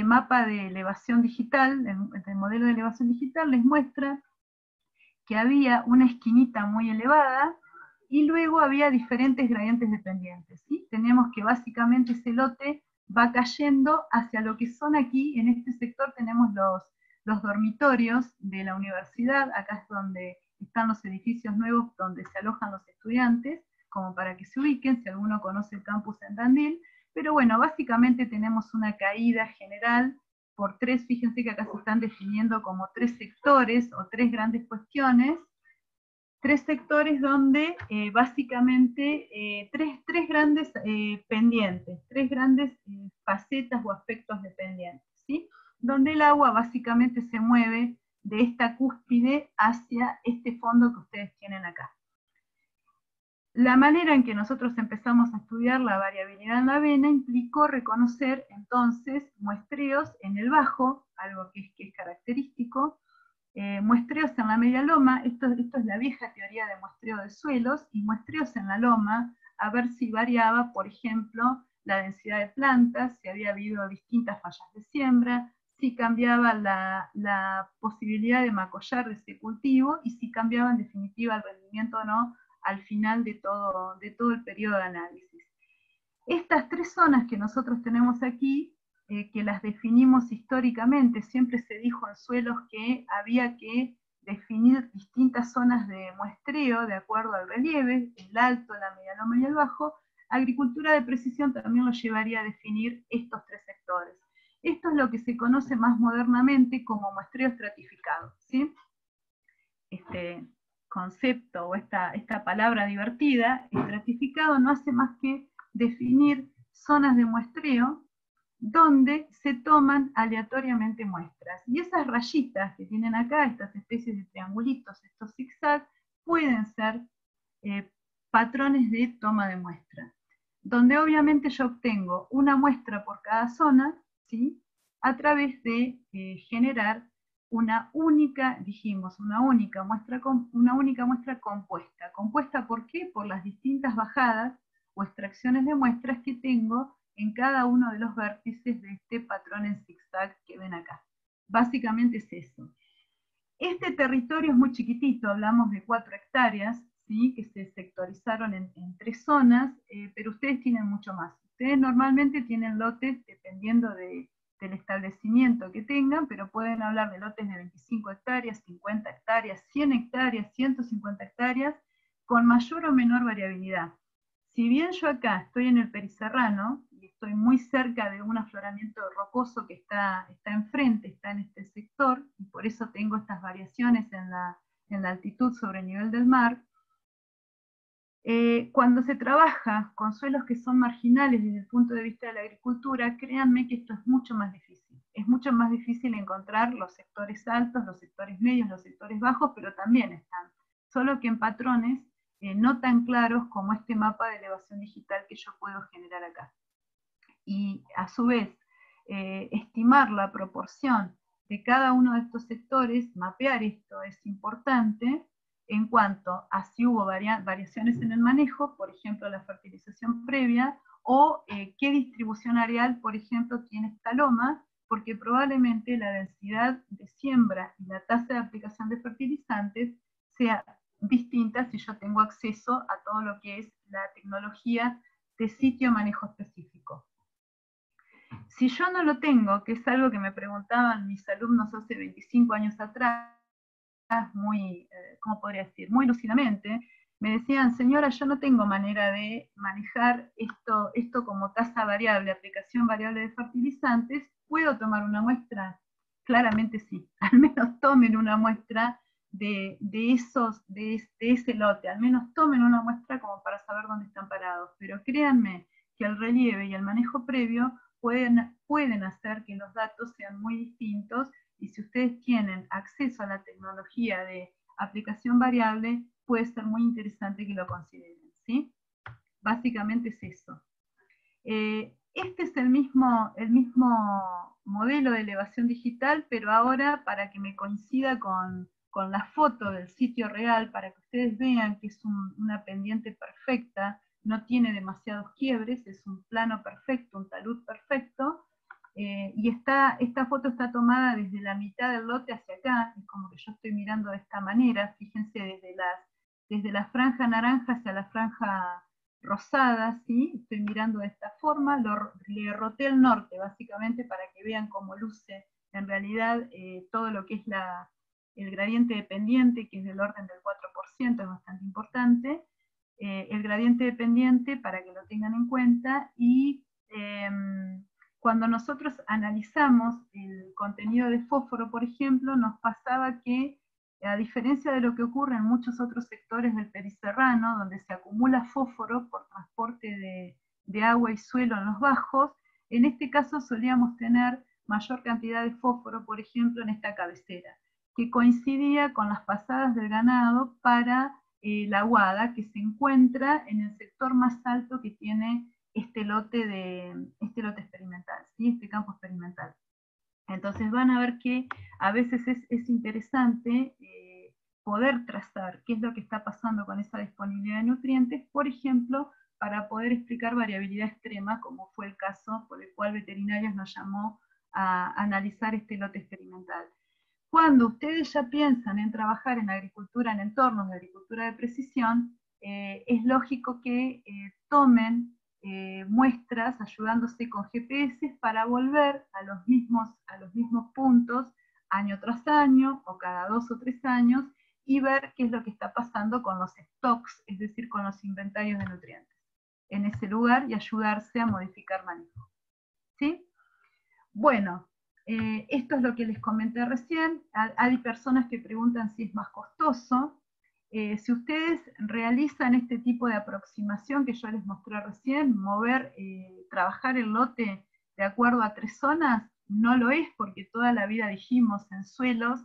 B: mapa de elevación digital, del modelo de elevación digital, les muestra que había una esquinita muy elevada y luego había diferentes gradientes dependientes, ¿sí? Tenemos que básicamente ese lote va cayendo hacia lo que son aquí, en este sector tenemos los dormitorios de la universidad, acá es donde están los edificios nuevos donde se alojan los estudiantes, como para que se ubiquen, si alguno conoce el campus en Tandil, pero bueno, básicamente tenemos una caída general por tres, fíjense que acá se están definiendo como 3 sectores o 3 grandes cuestiones, 3 sectores donde básicamente 3 grandes pendientes, 3 grandes facetas o aspectos dependientes, ¿sí? Donde el agua básicamente se mueve de esta cúspide hacia este fondo que ustedes tienen acá. La manera en que nosotros empezamos a estudiar la variabilidad en la avena implicó reconocer entonces muestreos en el bajo, algo que es característico, muestreos en la media loma, esto es la vieja teoría de muestreo de suelos, y muestreos en la loma, a ver si variaba, por ejemplo, la densidad de plantas, si había habido distintas fallas de siembra, si cambiaba la posibilidad de macollar de ese cultivo, y si cambiaba en definitiva el rendimiento o no, al final de todo el periodo de análisis. Estas 3 zonas que nosotros tenemos aquí, que las definimos históricamente, siempre se dijo en suelos que había que definir distintas zonas de muestreo de acuerdo al relieve, el alto, la media loma y el bajo. Agricultura de precisión también lo llevaría a definir estos 3 sectores. Esto es lo que se conoce más modernamente como muestreo estratificado, ¿sí? Este concepto o esta palabra divertida, estratificado, no hace más que definir zonas de muestreo donde se toman aleatoriamente muestras. Y esas rayitas que tienen acá, estas especies de triangulitos, estos zigzags, pueden ser patrones de toma de muestra, donde obviamente yo obtengo una muestra por cada zona, ¿sí? A través de generar dijimos, una única muestra compuesta. ¿Compuesta por qué? Por las distintas bajadas o extracciones de muestras que tengo en cada uno de los vértices de este patrón en zigzag que ven acá. Básicamente es eso. Este territorio es muy chiquitito, hablamos de 4 hectáreas, ¿sí? Que se sectorizaron en 3 zonas, pero ustedes tienen mucho más. Ustedes normalmente tienen lotes, dependiendo del establecimiento que tengan, pero pueden hablar de lotes de 25 hectáreas, 50 hectáreas, 100 hectáreas, 150 hectáreas, con mayor o menor variabilidad. Si bien yo acá estoy en el Periserrano, y estoy muy cerca de un afloramiento rocoso que está enfrente, está en este sector, y por eso tengo estas variaciones en la altitud sobre el nivel del mar, cuando se trabaja con suelos que son marginales desde el punto de vista de la agricultura, créanme que esto es mucho más difícil. Es mucho más difícil encontrar los sectores altos, los sectores medios, los sectores bajos, pero también están. Solo que en patrones no tan claros como este mapa de elevación digital que yo puedo generar acá. Y a su vez, estimar la proporción de cada uno de estos sectores, mapear esto es importante en cuanto a si hubo variaciones en el manejo, por ejemplo la fertilización previa, o qué distribución areal, por ejemplo, tiene esta loma, porque probablemente la densidad de siembra y la tasa de aplicación de fertilizantes sea distinta si yo tengo acceso a todo lo que es la tecnología de sitio manejo específico. Si yo no lo tengo, que es algo que me preguntaban mis alumnos hace 25 años atrás, muy, ¿cómo podría decir? Muy lúcidamente, me decían, señora, yo no tengo manera de manejar esto como tasa variable, aplicación variable de fertilizantes, ¿puedo tomar una muestra? Claramente sí, al menos tomen una muestra de ese lote, al menos tomen una muestra como para saber dónde están parados, pero créanme que el relieve y el manejo previo pueden hacer que los datos sean muy distintos, y si ustedes tienen acceso a la tecnología de aplicación variable, puede ser muy interesante que lo consideren, ¿sí? Básicamente es eso. Este es el mismo modelo de elevación digital, pero ahora para que me coincida con la foto del sitio real, para que ustedes vean que es una pendiente perfecta, no tiene demasiados quiebres, es un plano perfecto, un talud perfecto, y esta foto está tomada desde la mitad del lote hacia acá, es como que yo estoy mirando de esta manera, fíjense, desde la franja naranja hacia la franja rosada, ¿sí? Estoy mirando de esta forma, le roté el norte básicamente para que vean cómo luce en realidad todo lo que es el gradiente de pendiente, que es del orden del 4%, es bastante importante, el gradiente de pendiente para que lo tengan en cuenta, y cuando nosotros analizamos el contenido de fósforo, por ejemplo, nos pasaba que, a diferencia de lo que ocurre en muchos otros sectores del Periserrano, donde se acumula fósforo por transporte de agua y suelo en los bajos, en este caso solíamos tener mayor cantidad de fósforo, por ejemplo, en esta cabecera, que coincidía con las pasadas del ganado para la aguada, que se encuentra en el sector más alto que tiene este lote experimental, ¿sí? Este campo experimental. Entonces van a ver que a veces es interesante poder trazar qué es lo que está pasando con esa disponibilidad de nutrientes, por ejemplo, para poder explicar variabilidad extrema, como fue el caso por el cual Veterinarios nos llamó a analizar este lote experimental. Cuando ustedes ya piensan en trabajar en agricultura, en entornos de agricultura de precisión, es lógico que tomen muestras ayudándose con GPS para volver a los mismos puntos año tras año o cada 2 o 3 años y ver qué es lo que está pasando con los stocks, es decir, con los inventarios de nutrientes en ese lugar, y ayudarse a modificar manejo. ¿Sí? Bueno, esto es lo que les comenté recién. Hay personas que preguntan si es más costoso. Si ustedes realizan este tipo de aproximación que yo les mostré recién, trabajar el lote de acuerdo a 3 zonas, no lo es, porque toda la vida dijimos en suelos,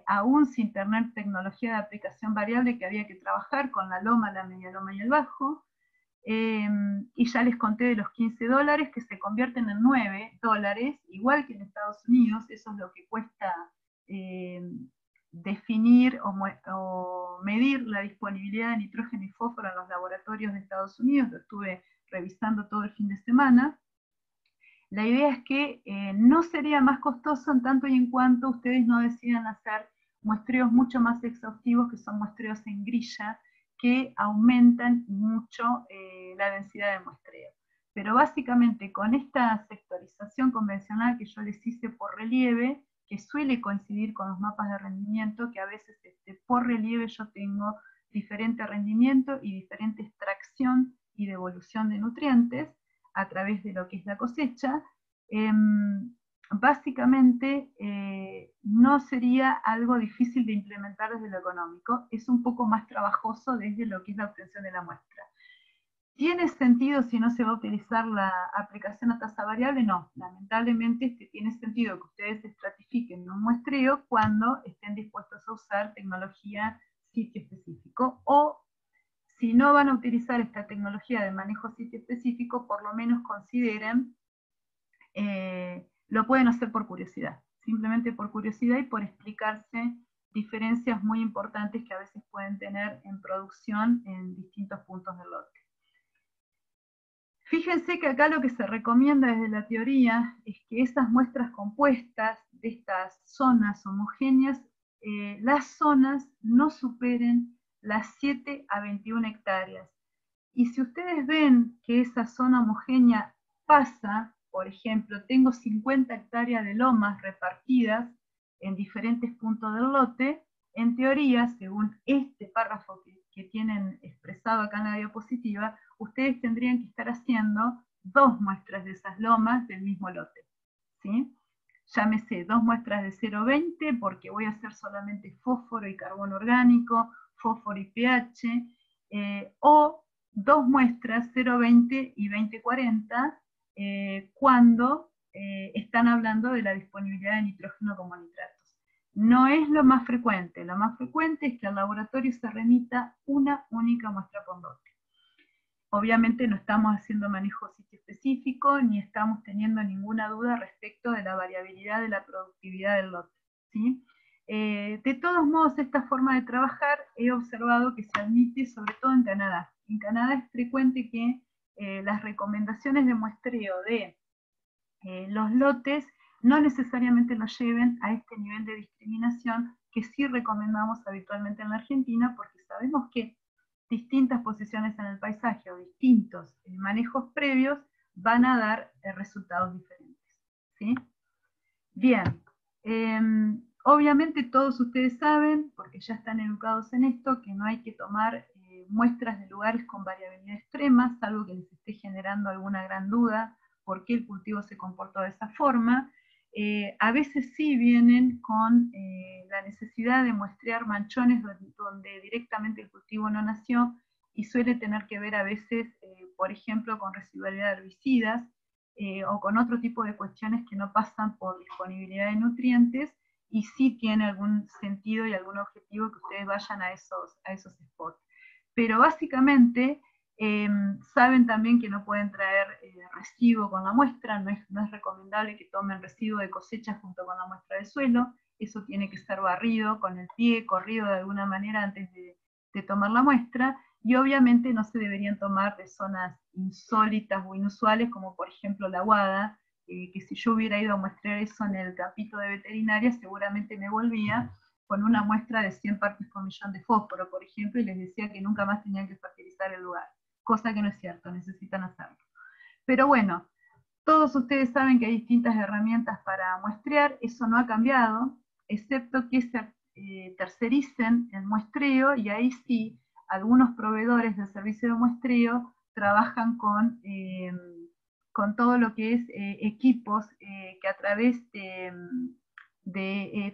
B: aún sin tener tecnología de aplicación variable, que había que trabajar con la loma, la media loma y el bajo. Y ya les conté de los $15 que se convierten en $9, igual que en Estados Unidos. Eso es lo que cuesta definir o medir la disponibilidad de nitrógeno y fósforo en los laboratorios de Estados Unidos, lo estuve revisando todo el fin de semana. La idea es que no sería más costoso en tanto y en cuanto ustedes no decidan hacer muestreos mucho más exhaustivos, que son muestreos en grilla, que aumentan mucho la densidad de muestreo. Pero básicamente con esta sectorización convencional que yo les hice por relieve, que suele coincidir con los mapas de rendimiento, que a veces por relieve yo tengo diferente rendimiento y diferente extracción y devolución de nutrientes a través de lo que es la cosecha, básicamente no sería algo difícil de implementar desde lo económico, es un poco más trabajoso desde lo que es la obtención de la muestra. ¿Tiene sentido si no se va a utilizar la aplicación a tasa variable? No, lamentablemente tiene sentido que ustedes estratifiquen un muestreo cuando estén dispuestos a usar tecnología sitio específico, o si no van a utilizar esta tecnología de manejo sitio específico, por lo menos consideren, lo pueden hacer por curiosidad, simplemente por curiosidad y por explicarse diferencias muy importantes que a veces pueden tener en producción en distintos puntos del lote. Fíjense que acá lo que se recomienda desde la teoría es que esas muestras compuestas de estas zonas homogéneas, las zonas no superen las 7 a 21 hectáreas. Y si ustedes ven que esa zona homogénea pasa, por ejemplo, tengo 50 hectáreas de lomas repartidas en diferentes puntos del lote, en teoría, según este párrafo que tienen expresado acá en la diapositiva, ustedes tendrían que estar haciendo 2 muestras de esas lomas del mismo lote, ¿sí? Llámese 2 muestras de 0,20 porque voy a hacer solamente fósforo y carbono orgánico, fósforo y pH, o 2 muestras 0,20 y 20,40 cuando están hablando de la disponibilidad de nitrógeno como nitratos. No es lo más frecuente es que al laboratorio se remita una única muestra por lote. Obviamente no estamos haciendo manejo sitio específico, ni estamos teniendo ninguna duda respecto de la variabilidad de la productividad del lote, ¿sí? De todos modos, esta forma de trabajar he observado que se admite sobre todo en Canadá. En Canadá es frecuente que las recomendaciones de muestreo de los lotes no necesariamente los lleven a este nivel de discriminación que sí recomendamos habitualmente en la Argentina, porque sabemos que distintas posiciones en el paisaje o distintos manejos previos van a dar resultados diferentes, ¿sí? Bien, obviamente todos ustedes saben, porque ya están educados en esto, que no hay que tomar muestras de lugares con variabilidad extrema, salvo que les esté generando alguna gran duda por qué el cultivo se comportó de esa forma. A veces sí vienen con la necesidad de muestrear manchones donde directamente el cultivo no nació, y suele tener que ver a veces, por ejemplo, con residualidad de herbicidas, o con otro tipo de cuestiones que no pasan por disponibilidad de nutrientes, y sí tiene algún sentido y algún objetivo que ustedes vayan a esos spots. Pero básicamente saben también que no pueden traer residuo con la muestra, no es recomendable que tomen residuo de cosecha junto con la muestra de suelo, eso tiene que ser barrido con el pie, corrido de alguna manera antes de tomar la muestra, y obviamente no se deberían tomar de zonas insólitas o inusuales, como por ejemplo la Guada, que si yo hubiera ido a muestrear eso en el capítulo de veterinaria, seguramente me volvía con una muestra de 100 partes por millón de fósforo, por ejemplo, y les decía que nunca más tenían que fertilizar el lugar, cosa que no es cierto, necesitan hacerlo. Pero bueno, todos ustedes saben que hay distintas herramientas para muestrear, eso no ha cambiado, excepto que se tercericen el muestreo, y ahí sí, algunos proveedores del servicio de muestreo trabajan con todo lo que es equipos que a través de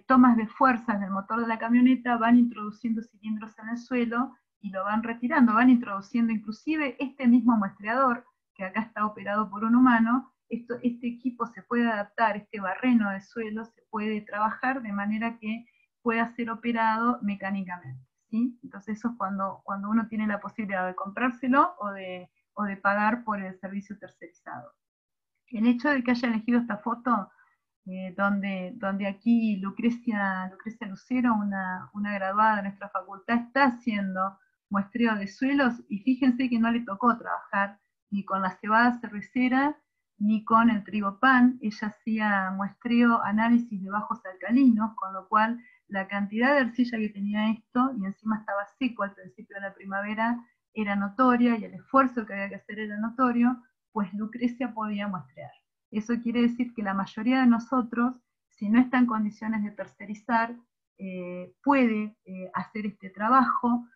B: tomas de fuerzas del motor de la camioneta van introduciendo cilindros en el suelo y lo van retirando, van introduciendo inclusive este mismo muestreador, que acá está operado por un humano. Este equipo se puede adaptar, este barreno de suelo se puede trabajar de manera que pueda ser operado mecánicamente, ¿sí? Entonces eso es cuando uno tiene la posibilidad de comprárselo o de pagar por el servicio tercerizado. El hecho de que haya elegido esta foto donde aquí Lucrecia Lucero, una graduada de nuestra facultad, está haciendo muestreo de suelos, y fíjense que no le tocó trabajar ni con la cebada cervecera, ni con el trigo pan. Ella hacía muestreo, análisis de bajos alcalinos, con lo cual la cantidad de arcilla que tenía esto, y encima estaba seco al principio de la primavera, era notoria, y el esfuerzo que había que hacer era notorio, pues Lucrecia podía muestrear. Eso quiere decir que la mayoría de nosotros, si no está en condiciones de tercerizar, puede hacer este trabajo.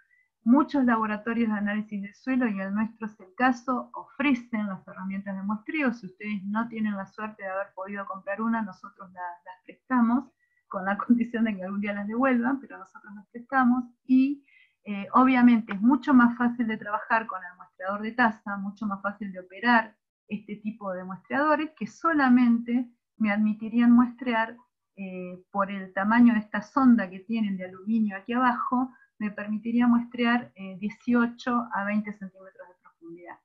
B: Muchos laboratorios de análisis de suelo, y el nuestro es el caso, ofrecen las herramientas de muestreo. Si ustedes no tienen la suerte de haber podido comprar una, nosotros las prestamos, con la condición de que algún día las devuelvan, pero nosotros las prestamos, y obviamente es mucho más fácil de trabajar con el muestreador de taza, mucho más fácil de operar este tipo de muestreadores, que solamente me admitirían muestrear por el tamaño de esta sonda que tienen de aluminio aquí abajo, me permitiría muestrear 18 a 20 centímetros de profundidad.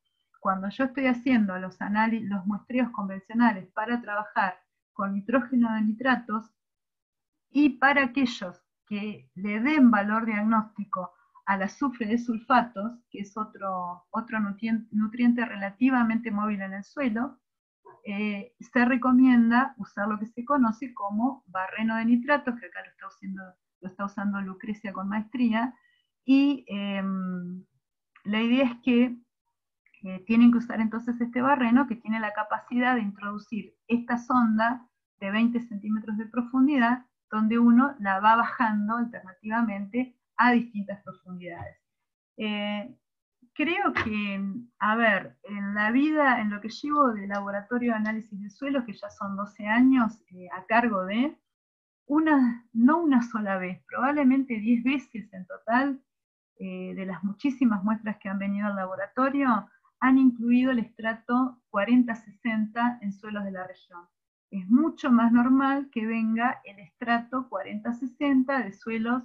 B: Cuando yo estoy haciendo los muestreos convencionales para trabajar con nitrógeno de nitratos, y para aquellos que le den valor diagnóstico al azufre de sulfatos, que es otro nutriente relativamente móvil en el suelo, se recomienda usar lo que se conoce como barreno de nitratos, que acá lo está usando Lucrecia con maestría, y la idea es que tienen que usar entonces este barreno, que tiene la capacidad de introducir esta sonda de 20 centímetros de profundidad, donde uno la va bajando alternativamente a distintas profundidades. Creo que, a ver, en la vida, en lo que llevo de laboratorio de análisis de suelos, que ya son 12 años a cargo de, no una sola vez, probablemente 10 veces en total, de las muchísimas muestras que han venido al laboratorio, han incluido el estrato 40-60 en suelos de la región. Es mucho más normal que venga el estrato 40-60 de suelos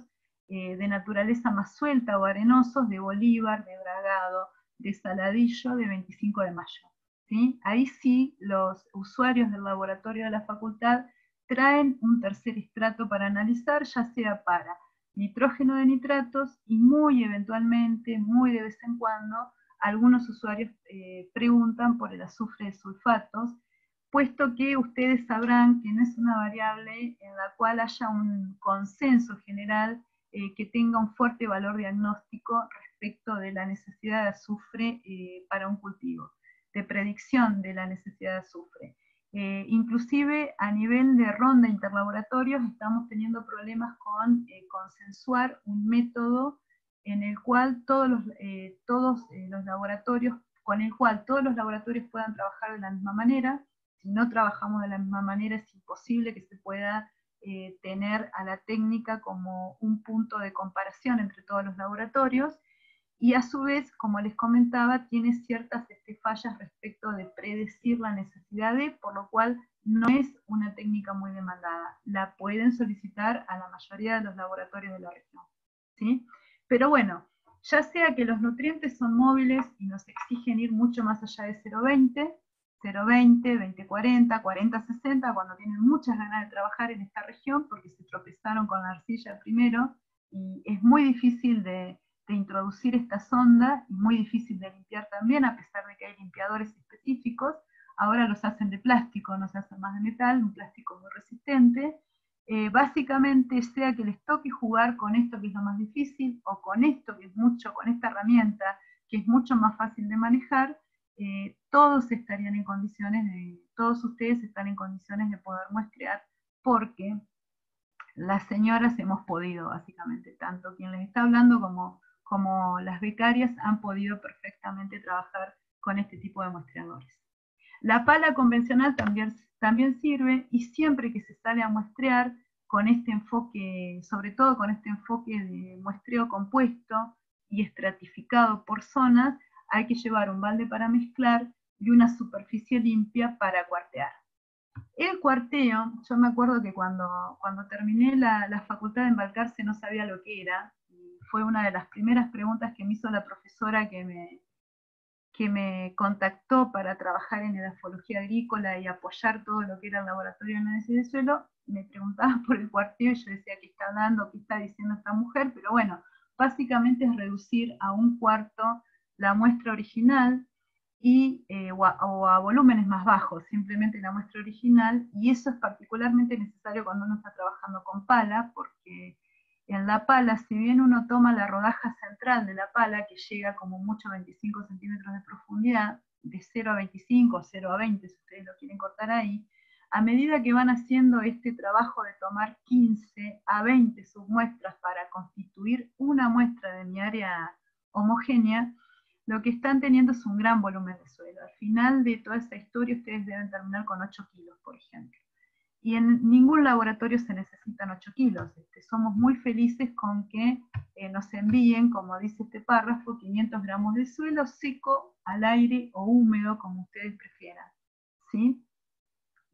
B: de naturaleza más suelta o arenosos, de Bolívar, de Bragado, de Saladillo, de 25 de Mayo. ¿Sí? Ahí sí, los usuarios del laboratorio de la facultad traen un tercer estrato para analizar, ya sea para nitrógeno de nitratos, y muy eventualmente, muy de vez en cuando, algunos usuarios preguntan por el azufre de sulfatos, puesto que ustedes sabrán que no es una variable en la cual haya un consenso general que tenga un fuerte valor diagnóstico respecto de la necesidad de azufre para un cultivo, de predicción de la necesidad de azufre. Inclusive a nivel de ronda interlaboratorios estamos teniendo problemas con consensuar un método en el cual todos los laboratorios, con el cual todos los laboratorios puedan trabajar de la misma manera. Si no trabajamos de la misma manera, es imposible que se pueda tener a la técnica como un punto de comparación entre todos los laboratorios, y a su vez, como les comentaba, tiene ciertas fallas respecto de predecir la necesidad de, por lo cual no es una técnica muy demandada. La pueden solicitar a la mayoría de los laboratorios de la región, ¿sí? Pero bueno, ya sea que los nutrientes son móviles y nos exigen ir mucho más allá de 0,20, 0,20, 20,40, 40,60, cuando tienen muchas ganas de trabajar en esta región, porque se tropezaron con la arcilla primero, y es muy difícil de introducir esta sonda, y muy difícil de limpiar también, a pesar de que hay limpiadores específicos. Ahora los hacen de plástico, no se hacen más de metal, un plástico muy resistente. Básicamente, sea que les toque jugar con esto, que es lo más difícil, o con esto, que es mucho, con esta herramienta, que es mucho más fácil de manejar, todos estarían en condiciones todos ustedes están en condiciones de poder muestrear, porque las señoras hemos podido, básicamente, tanto quien les está hablando como las becarias han podido perfectamente trabajar con este tipo de muestreadores. La pala convencional también sirve, y siempre que se sale a muestrear con este enfoque, sobre todo con este enfoque de muestreo compuesto y estratificado por zonas, hay que llevar un balde para mezclar y una superficie limpia para cuartear. El cuarteo, yo me acuerdo que cuando terminé la facultad de Embalcarce no sabía lo que era, y fue una de las primeras preguntas que me hizo la profesora que que me contactó para trabajar en edafología agrícola y apoyar todo lo que era el laboratorio de análisis de suelo, me preguntaba por el cuarteo y yo decía, ¿qué está hablando? ¿Qué está diciendo esta mujer? Pero bueno, básicamente es reducir a 1/4 la muestra original o a volúmenes más bajos, simplemente la muestra original, y eso es particularmente necesario cuando uno está trabajando con pala, porque en la pala, si bien uno toma la rodaja central de la pala, que llega como mucho a 25 centímetros de profundidad, de 0 a 25, 0 a 20, si ustedes lo quieren cortar ahí, a medida que van haciendo este trabajo de tomar 15 a 20 submuestras para constituir una muestra de mi área homogénea, lo que están teniendo es un gran volumen de suelo. Al final de toda esta historia ustedes deben terminar con 8 kilos, por ejemplo. Y en ningún laboratorio se necesitan 8 kilos. Somos muy felices con que nos envíen, como dice este párrafo, 500 gramos de suelo seco, al aire o húmedo, como ustedes prefieran, ¿sí?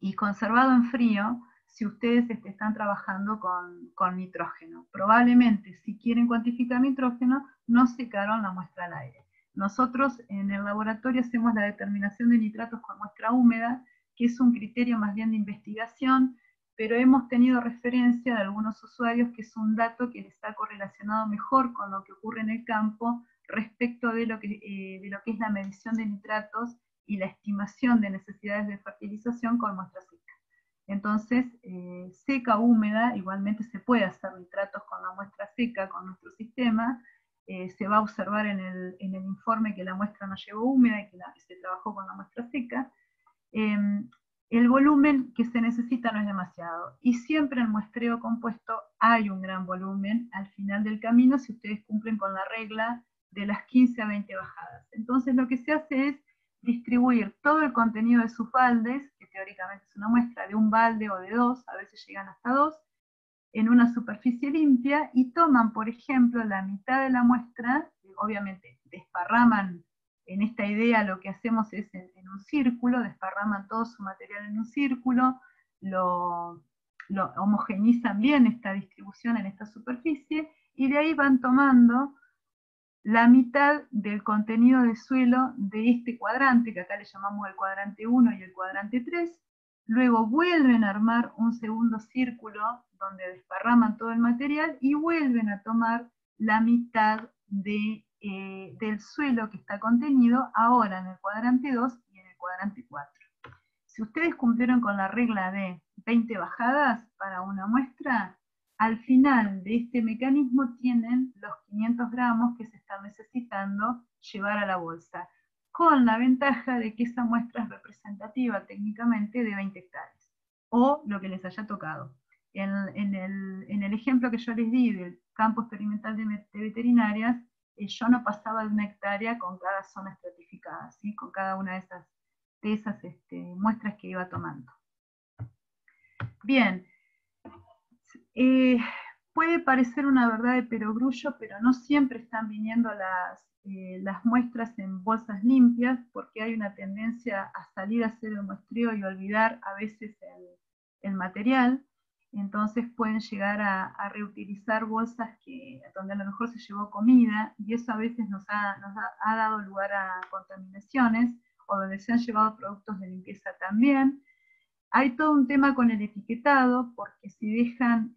B: Y conservado en frío, si ustedes están trabajando con nitrógeno. Probablemente, si quieren cuantificar nitrógeno, no secaron la muestra al aire. Nosotros en el laboratorio hacemos la determinación de nitratos con muestra húmeda, que es un criterio más bien de investigación, pero hemos tenido referencia de algunos usuarios que es un dato que está correlacionado mejor con lo que ocurre en el campo respecto de lo que es la medición de nitratos y la estimación de necesidades de fertilización con muestra seca. Entonces, seca, húmeda, igualmente se puede hacer nitratos con la muestra seca, con nuestro sistema. Se va a observar en el informe que la muestra no llegó húmeda y que se trabajó con la muestra seca. El volumen que se necesita no es demasiado. Y siempre en muestreo compuesto hay un gran volumen al final del camino si ustedes cumplen con la regla de las 15 a 20 bajadas. Entonces lo que se hace es distribuir todo el contenido de sus baldes, que teóricamente es una muestra de un balde o de 2, a veces llegan hasta 2, en una superficie limpia y toman, por ejemplo, la mitad de la muestra, obviamente desparraman, en esta idea lo que hacemos es en un círculo, desparraman todo su material en un círculo, lo homogeneizan bien esta distribución en esta superficie, y de ahí van tomando la mitad del contenido de suelo de este cuadrante, que acá le llamamos el cuadrante 1 y el cuadrante 3, luego vuelven a armar un segundo círculo donde desparraman todo el material y vuelven a tomar la mitad del suelo que está contenido ahora en el cuadrante 2 y en el cuadrante 4. Si ustedes cumplieron con la regla de 20 bajadas para una muestra, al final de este mecanismo tienen los 500 gramos que se están necesitando llevar a la bolsa, con la ventaja de que esa muestra es representativa técnicamente de 20 hectáreas, o lo que les haya tocado. En el ejemplo que yo les di del campo experimental de veterinarias, yo no pasaba de 1 hectárea con cada zona estratificada, ¿sí? Con cada una de esas muestras que iba tomando. Bien, puede parecer una verdad de perogrullo, pero no siempre están viniendo las muestras en bolsas limpias, porque hay una tendencia a salir a hacer el muestreo y olvidar a veces el material. Entonces pueden llegar a reutilizar bolsas donde a lo mejor se llevó comida, y eso a veces nos ha dado lugar a contaminaciones, o donde se han llevado productos de limpieza también. Hay todo un tema con el etiquetado, porque si dejan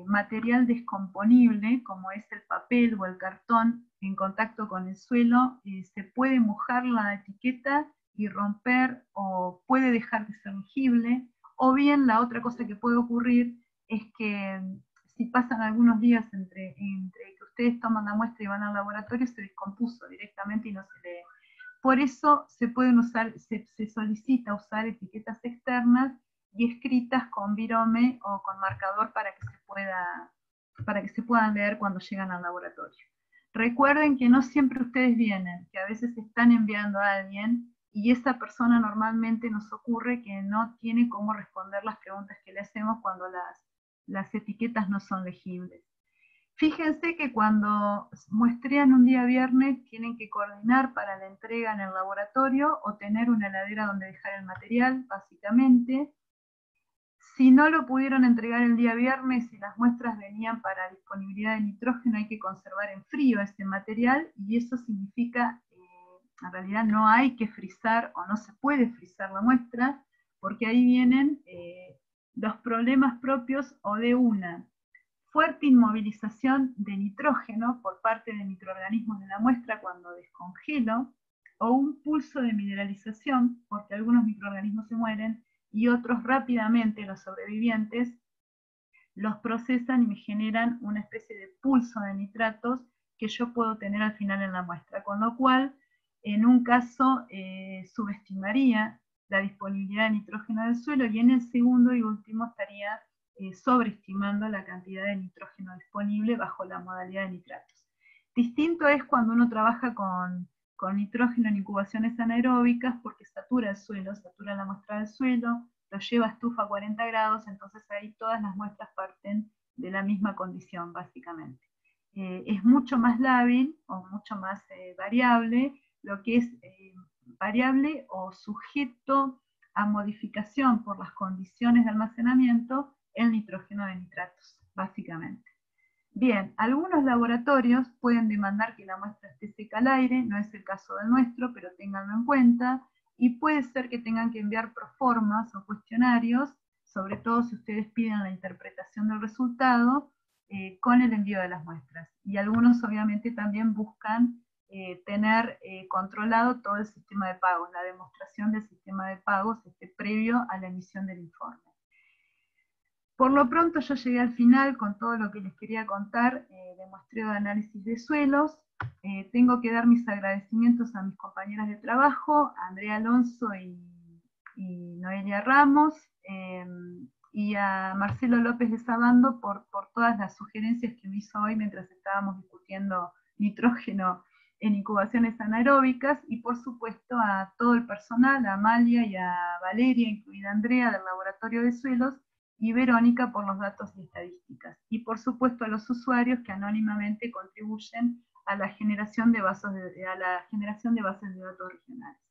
B: material descomponible, como es el papel o el cartón, en contacto con el suelo, se puede mojar la etiqueta y romper, o puede dejar de ser legible, o bien la otra cosa que puede ocurrir es que si pasan algunos días entre que ustedes toman la muestra y van al laboratorio, se descompuso directamente y no se lee. Por eso se solicita usar etiquetas externas y escritas con virome o con marcador para que se puedan leer cuando llegan al laboratorio. Recuerden que no siempre ustedes vienen, que a veces están enviando a alguien y esa persona normalmente nos ocurre que no tiene cómo responder las preguntas que le hacemos cuando las etiquetas no son legibles. Fíjense que cuando muestrean un día viernes tienen que coordinar para la entrega en el laboratorio o tener una heladera donde dejar el material, básicamente. Si no lo pudieron entregar el día viernes y las muestras venían para disponibilidad de nitrógeno, hay que conservar en frío ese material, y eso significa en realidad no hay que frizar o no se puede frizar la muestra, porque ahí vienen los problemas propios o de una fuerte inmovilización de nitrógeno por parte de microorganismos de la muestra cuando descongelo, o un pulso de mineralización, porque algunos microorganismos se mueren y otros rápidamente, los sobrevivientes, los procesan y me generan una especie de pulso de nitratos que yo puedo tener al final en la muestra, con lo cual en un caso subestimaría la disponibilidad de nitrógeno del suelo y en el segundo y último estaría sobreestimando la cantidad de nitrógeno disponible bajo la modalidad de nitratos. Distinto es cuando uno trabaja con nitrógeno en incubaciones anaeróbicas porque satura el suelo, satura la muestra del suelo, lo lleva a estufa a 40 grados, entonces ahí todas las muestras parten de la misma condición, básicamente. Es mucho más lábil o mucho más variable, lo que es variable o sujeto a modificación por las condiciones de almacenamiento, el nitrógeno de nitratos, básicamente. Bien, algunos laboratorios pueden demandar que la muestra esté seca al aire, no es el caso del nuestro, pero ténganlo en cuenta, y puede ser que tengan que enviar proformas o cuestionarios, sobre todo si ustedes piden la interpretación del resultado, con el envío de las muestras. Y algunos obviamente también buscan tener controlado todo el sistema de pagos, la demostración del sistema de pagos previo a la emisión del informe. Por lo pronto yo llegué al final con todo lo que les quería contar de muestreo de análisis de suelos. Tengo que dar mis agradecimientos a mis compañeras de trabajo, a Andrea Alonso y Noelia Ramos, y a Marcelo López de Sabando por todas las sugerencias que me hizo hoy mientras estábamos discutiendo nitrógeno en incubaciones anaeróbicas, y por supuesto a todo el personal, a Amalia y a Valeria, incluida Andrea del Laboratorio de Suelos, y Verónica por los datos y estadísticas. Y por supuesto a los usuarios que anónimamente contribuyen a la generación de bases de datos regionales.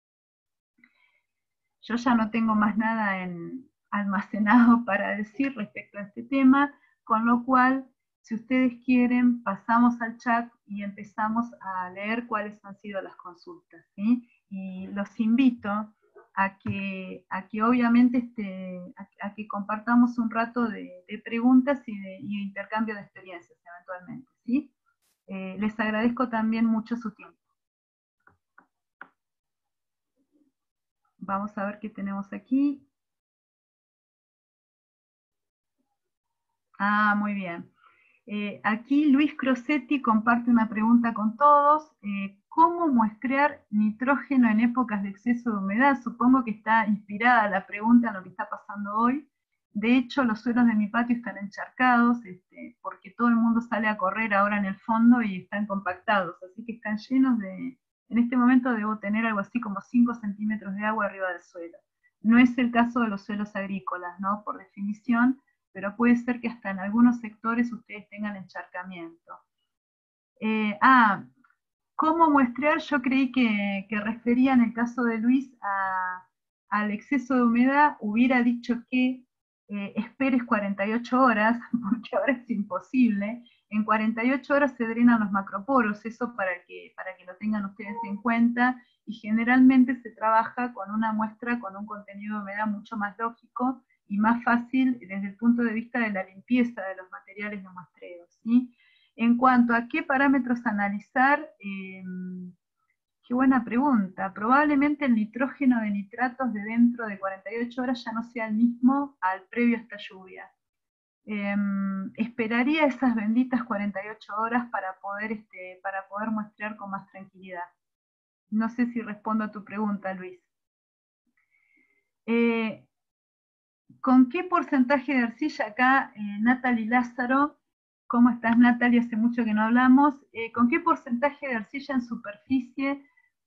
B: Yo ya no tengo más nada almacenado para decir respecto a este tema, con lo cual, si ustedes quieren, pasamos al chat y empezamos a leer cuáles han sido las consultas, ¿sí? Y los invito a que obviamente a que compartamos un rato de preguntas y de intercambio de experiencias eventualmente, ¿sí? Les agradezco también mucho su tiempo. Vamos a ver qué tenemos aquí. Ah, muy bien. Aquí Luis Crosetti comparte una pregunta con todos. ¿Cómo muestrear nitrógeno en épocas de exceso de humedad? Supongo que está inspirada la pregunta en lo que está pasando hoy. De hecho, los suelos de mi patio están encharcados, porque todo el mundo sale a correr ahora en el fondo y están compactados, así que están llenos de... En este momento debo tener algo así como 5 centímetros de agua arriba del suelo. No es el caso de los suelos agrícolas, ¿no? Por definición, pero puede ser que hasta en algunos sectores ustedes tengan encharcamiento. ¿Cómo muestrear? Yo creí que refería en el caso de Luis al exceso de humedad. Hubiera dicho que esperes 48 horas, porque ahora es imposible. En 48 horas se drenan los macroporos, eso para que lo tengan ustedes en cuenta, y generalmente se trabaja con una muestra con un contenido de humedad mucho más lógico y más fácil desde el punto de vista de la limpieza de los materiales de muestreo, ¿sí? En cuanto a qué parámetros analizar, qué buena pregunta. Probablemente el nitrógeno de nitratos de dentro de 48 horas ya no sea el mismo al previo a esta lluvia. Esperaría esas benditas 48 horas para poder muestrear con más tranquilidad. No sé si respondo a tu pregunta, Luis. ¿Con qué porcentaje de arcilla acá, Natalie Lázaro? ¿Cómo estás, Natalie? Hace mucho que no hablamos. ¿Con qué porcentaje de arcilla en superficie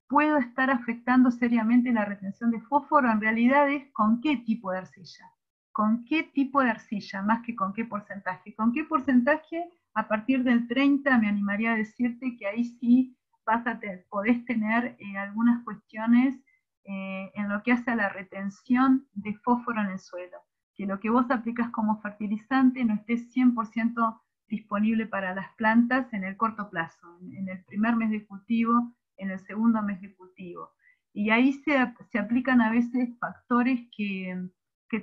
B: puedo estar afectando seriamente la retención de fósforo? En realidad es con qué tipo de arcilla. ¿Con qué tipo de arcilla? Más que con qué porcentaje. ¿Con qué porcentaje? A partir del 30 me animaría a decirte que ahí sí podés tener algunas cuestiones en lo que hace a la retención de fósforo en el suelo. Que lo que vos aplicas como fertilizante no esté 100% disponible para las plantas en el corto plazo. En el primer mes de cultivo en el segundo mes de cultivo. Y ahí se aplican a veces factores que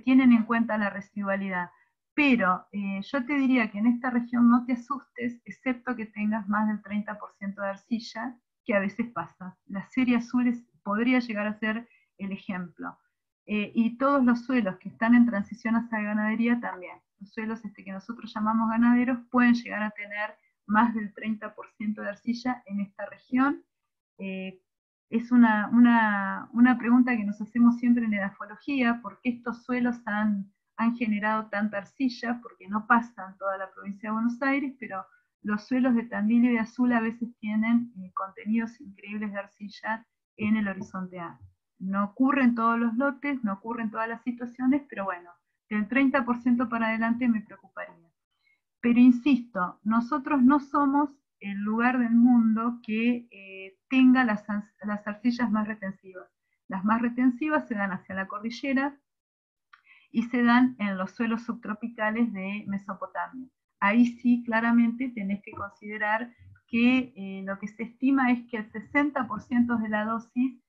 B: tienen en cuenta la residualidad. Pero yo te diría que en esta región no te asustes, excepto que tengas más del 30% de arcilla, que a veces pasa. La serie azul podría llegar a ser el ejemplo. Y todos los suelos que están en transición hacia ganadería también. Los suelos que nosotros llamamos ganaderos pueden llegar a tener más del 30% de arcilla en esta región. Es una pregunta que nos hacemos siempre en edafología: ¿por qué estos suelos han generado tanta arcilla? Porque no pasan toda la provincia de Buenos Aires, pero los suelos de Tandil y de Azul a veces tienen contenidos increíbles de arcilla en el horizonte A. No ocurre en todos los lotes, no ocurre en todas las situaciones, pero bueno, del 30% para adelante me preocuparía. Pero insisto, nosotros no somos el lugar del mundo que tenga las arcillas más retensivas. Las más retensivas se dan hacia la cordillera y se dan en los suelos subtropicales de Mesopotamia. Ahí sí, claramente tenés que considerar que lo que se estima es que el 60% de la dosis,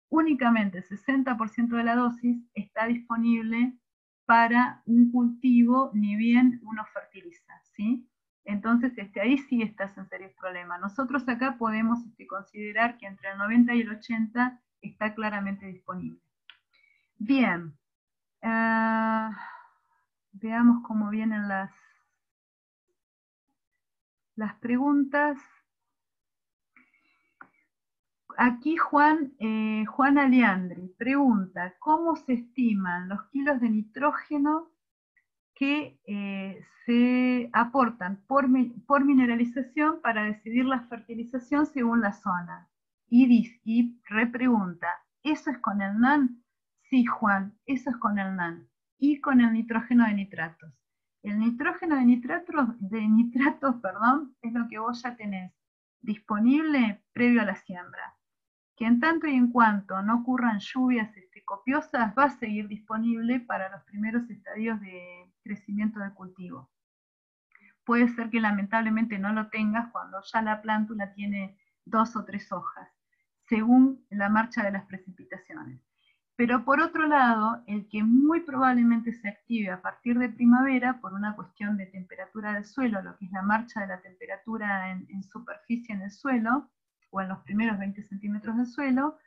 B: únicamente el 60% de la dosis, está disponible para un cultivo, ni bien uno fertiliza, ¿sí? Entonces ahí sí estás en serios problemas. Nosotros acá podemos considerar que entre el 90 y el 80 está claramente disponible. Bien, veamos cómo vienen las preguntas. Aquí Juan Aliandri pregunta: ¿cómo se estiman los kilos de nitrógeno que se aportan por mineralización para decidir la fertilización según la zona? Y repregunta: ¿eso es con el NAN? Sí, Juan, eso es con el NAN y con el nitrógeno de nitratos. El nitrógeno de nitratos, es lo que vos ya tenés disponible previo a la siembra, que en tanto y en cuanto no ocurran lluvias copiosas, va a seguir disponible para los primeros estadios de crecimiento del cultivo. Puede ser que lamentablemente no lo tengas cuando ya la plántula tiene 2 o 3 hojas, según la marcha de las precipitaciones. Pero por otro lado, el que muy probablemente se active a partir de primavera por una cuestión de temperatura del suelo, lo que es la marcha de la temperatura en superficie en el suelo, o en los primeros 20 centímetros del suelo,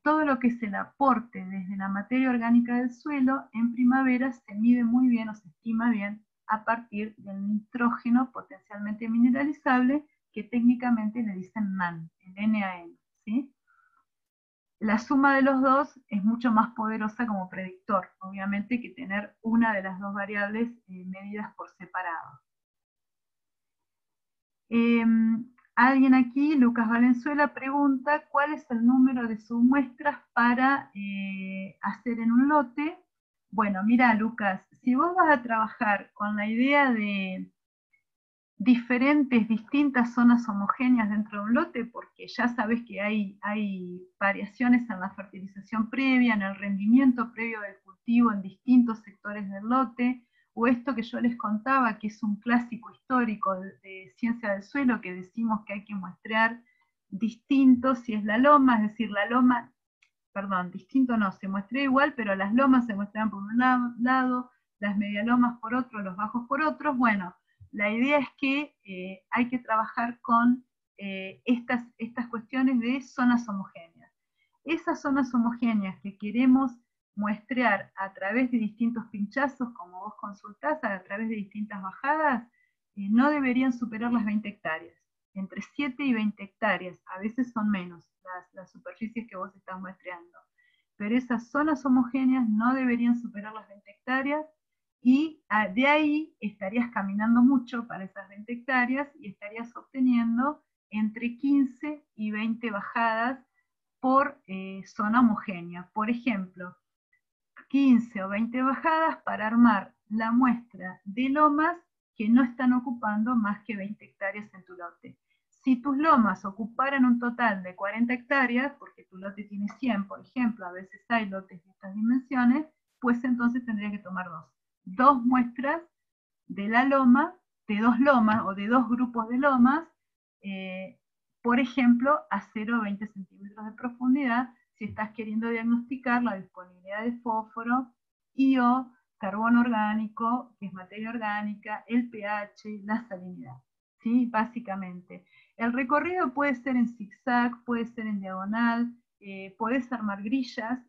B: todo lo que es el aporte desde la materia orgánica del suelo, en primavera se mide muy bien o se estima bien a partir del nitrógeno potencialmente mineralizable, que técnicamente le dicen NAN, el NaN, ¿sí? La suma de los dos es mucho más poderosa como predictor, obviamente, que tener una de las dos variables medidas por separado. Alguien aquí, Lucas Valenzuela, pregunta: ¿cuál es el número de submuestras para hacer en un lote? Bueno, mira, Lucas, si vos vas a trabajar con la idea de distintas zonas homogéneas dentro de un lote, porque ya sabes que hay variaciones en la fertilización previa, en el rendimiento previo del cultivo en distintos sectores del lote, o esto que yo les contaba, que es un clásico histórico de ciencia del suelo, que decimos que hay que muestrear distinto si es la loma, es decir, la loma, perdón, distinto no, se muestra igual, pero las lomas se muestran por un lado, las medialomas por otro, los bajos por otros. Bueno, la idea es que hay que trabajar con estas cuestiones de zonas homogéneas. Esas zonas homogéneas que queremos muestrear a través de distintos pinchazos, como vos consultás, a través de distintas bajadas, no deberían superar las 20 hectáreas. Entre 7 y 20 hectáreas, a veces son menos las superficies que vos estás muestreando. Pero esas zonas homogéneas no deberían superar las 20 hectáreas, y de ahí estarías caminando mucho para esas 20 hectáreas y estarías obteniendo entre 15 y 20 bajadas por zona homogénea. Por ejemplo, 15 o 20 bajadas para armar la muestra de lomas que no están ocupando más que 20 hectáreas en tu lote. Si tus lomas ocuparan un total de 40 hectáreas, porque tu lote tiene 100, por ejemplo, a veces hay lotes de estas dimensiones, pues entonces tendrías que tomar dos muestras de la loma, de dos lomas o de dos grupos de lomas, por ejemplo, a 0,20 centímetros de profundidad, si estás queriendo diagnosticar la disponibilidad de fósforo y o carbono orgánico, que es materia orgánica, el pH, la salinidad, ¿sí? Básicamente. El recorrido puede ser en zigzag, puede ser en diagonal, puedes armar grillas,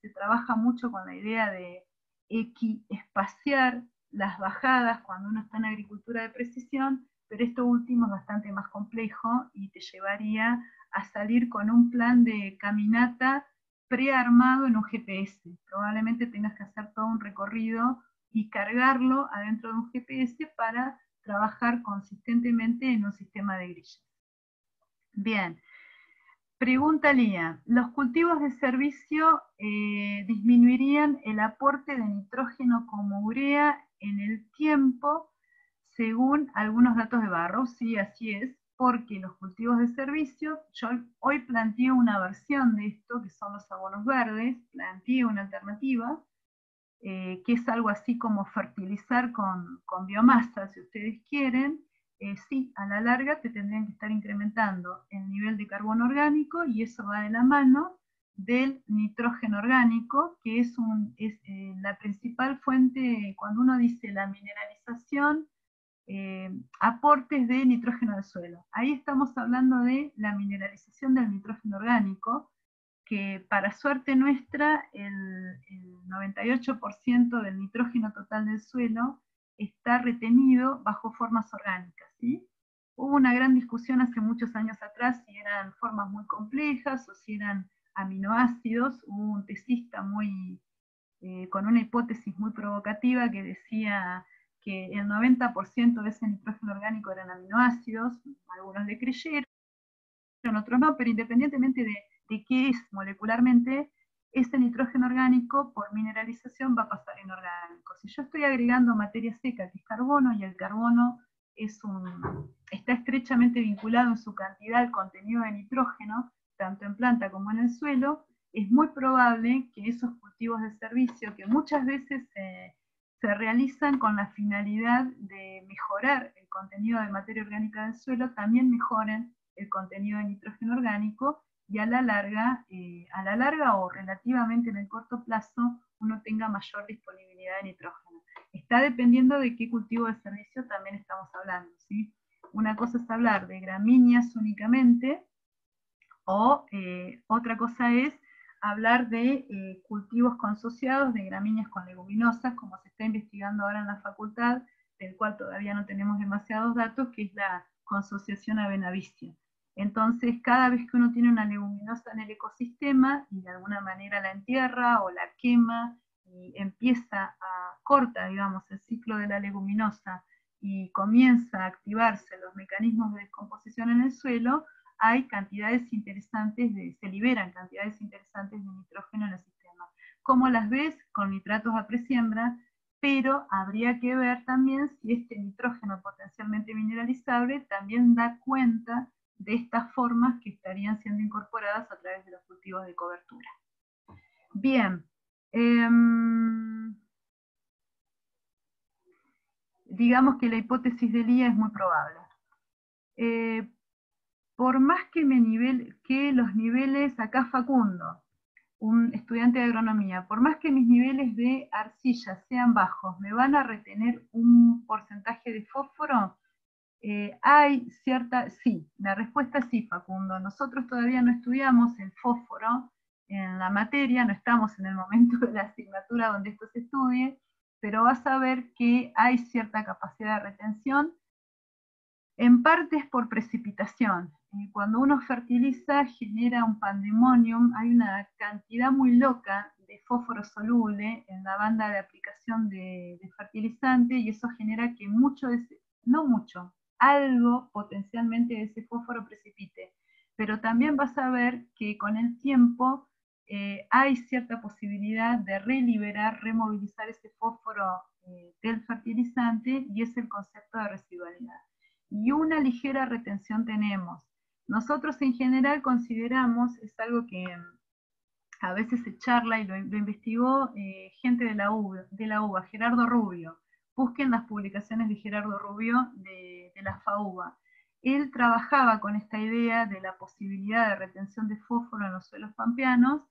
B: se trabaja mucho con la idea de equiespaciar las bajadas cuando uno está en agricultura de precisión, pero esto último es bastante más complejo y te llevaría a salir con un plan de caminata prearmado en un GPS. Probablemente tengas que hacer todo un recorrido y cargarlo adentro de un GPS para trabajar consistentemente en un sistema de grillas. Bien. Pregunta Lía, ¿los cultivos de servicio disminuirían el aporte de nitrógeno como urea en el tiempo según algunos datos de Barrow? Sí, así es, porque los cultivos de servicio, yo hoy planteé una versión de esto, que son los abonos verdes, planteé una alternativa, que es algo así como fertilizar con biomasa, si ustedes quieren. Sí, a la larga te tendrían que estar incrementando el nivel de carbono orgánico y eso va de la mano del nitrógeno orgánico, que es la principal fuente, cuando uno dice la mineralización, aportes de nitrógeno del suelo. Ahí estamos hablando de la mineralización del nitrógeno orgánico, que para suerte nuestra, el 98% del nitrógeno total del suelo está retenido bajo formas orgánicas, ¿sí? Hubo una gran discusión hace muchos años atrás si eran formas muy complejas o si eran aminoácidos. Hubo un tesista con una hipótesis muy provocativa que decía que el 90% de ese nitrógeno orgánico eran aminoácidos. Algunos le creyeron, otros no, pero independientemente de qué es molecularmente, ese nitrógeno orgánico por mineralización va a pasar inorgánico. Si yo estoy agregando materia seca, que es carbono, y el carbono está estrechamente vinculado en su cantidad al contenido de nitrógeno, tanto en planta como en el suelo, es muy probable que esos cultivos de servicio, que muchas veces se realizan con la finalidad de mejorar el contenido de materia orgánica del suelo, también mejoren el contenido de nitrógeno orgánico, y a la larga o relativamente en el corto plazo, uno tenga mayor disponibilidad de nitrógeno. Está dependiendo de qué cultivo de servicio también estamos hablando, ¿sí? Una cosa es hablar de gramíneas únicamente, o otra cosa es hablar de cultivos consociados de gramíneas con leguminosas, como se está investigando ahora en la facultad, del cual todavía no tenemos demasiados datos, que es la consociación avenavicia. Entonces, cada vez que uno tiene una leguminosa en el ecosistema y de alguna manera la entierra o la quema y corta, digamos, el ciclo de la leguminosa y comienza a activarse los mecanismos de descomposición en el suelo, hay cantidades interesantes, se liberan cantidades interesantes de nitrógeno en el sistema. ¿Cómo las ves? Con nitratos a presiembra, pero habría que ver también si este nitrógeno potencialmente mineralizable también da cuenta de estas formas que estarían siendo incorporadas a través de los cultivos de cobertura. Bien, digamos que la hipótesis de Lía es muy probable. Por más que los niveles, acá Facundo, un estudiante de agronomía, por más que mis niveles de arcilla sean bajos, ¿me van a retener un porcentaje de fósforo? Sí, la respuesta es sí, Facundo. Nosotros todavía no estudiamos el fósforo en la materia, no estamos en el momento de la asignatura donde esto se estudie, pero vas a ver que hay cierta capacidad de retención. En parte es por precipitación. Cuando uno fertiliza genera un pandemonium, hay una cantidad muy loca de fósforo soluble en la banda de aplicación de fertilizante, y eso genera que algo potencialmente de ese fósforo precipite. Pero también vas a ver que con el tiempo hay cierta posibilidad de removilizar ese fósforo del fertilizante, y es el concepto de residualidad. Y una ligera retención tenemos. Nosotros en general consideramos, es algo que a veces se charla y lo investigó gente de la UBA, Gerardo Rubio. Busquen las publicaciones de Gerardo Rubio de la FAUBA. él trabajaba con esta idea de la posibilidad de retención de fósforo en los suelos pampeanos,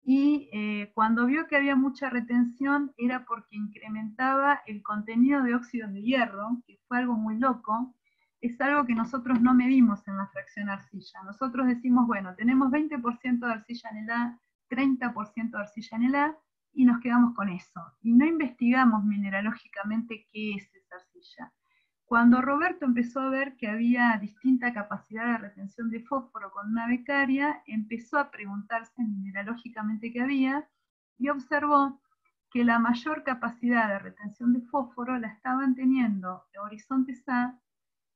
B: y cuando vio que había mucha retención era porque incrementaba el contenido de óxidos de hierro, que fue algo muy loco. Es algo que nosotros no medimos en la fracción arcilla. Nosotros decimos, bueno, tenemos 20% de arcilla en el A, 30% de arcilla en el A, y nos quedamos con eso. Y no investigamos mineralógicamente qué es esa arcilla. Cuando Roberto empezó a ver que había distinta capacidad de retención de fósforo con una becaria, empezó a preguntarse mineralógicamente qué había, y observó que la mayor capacidad de retención de fósforo la estaban teniendo horizontes A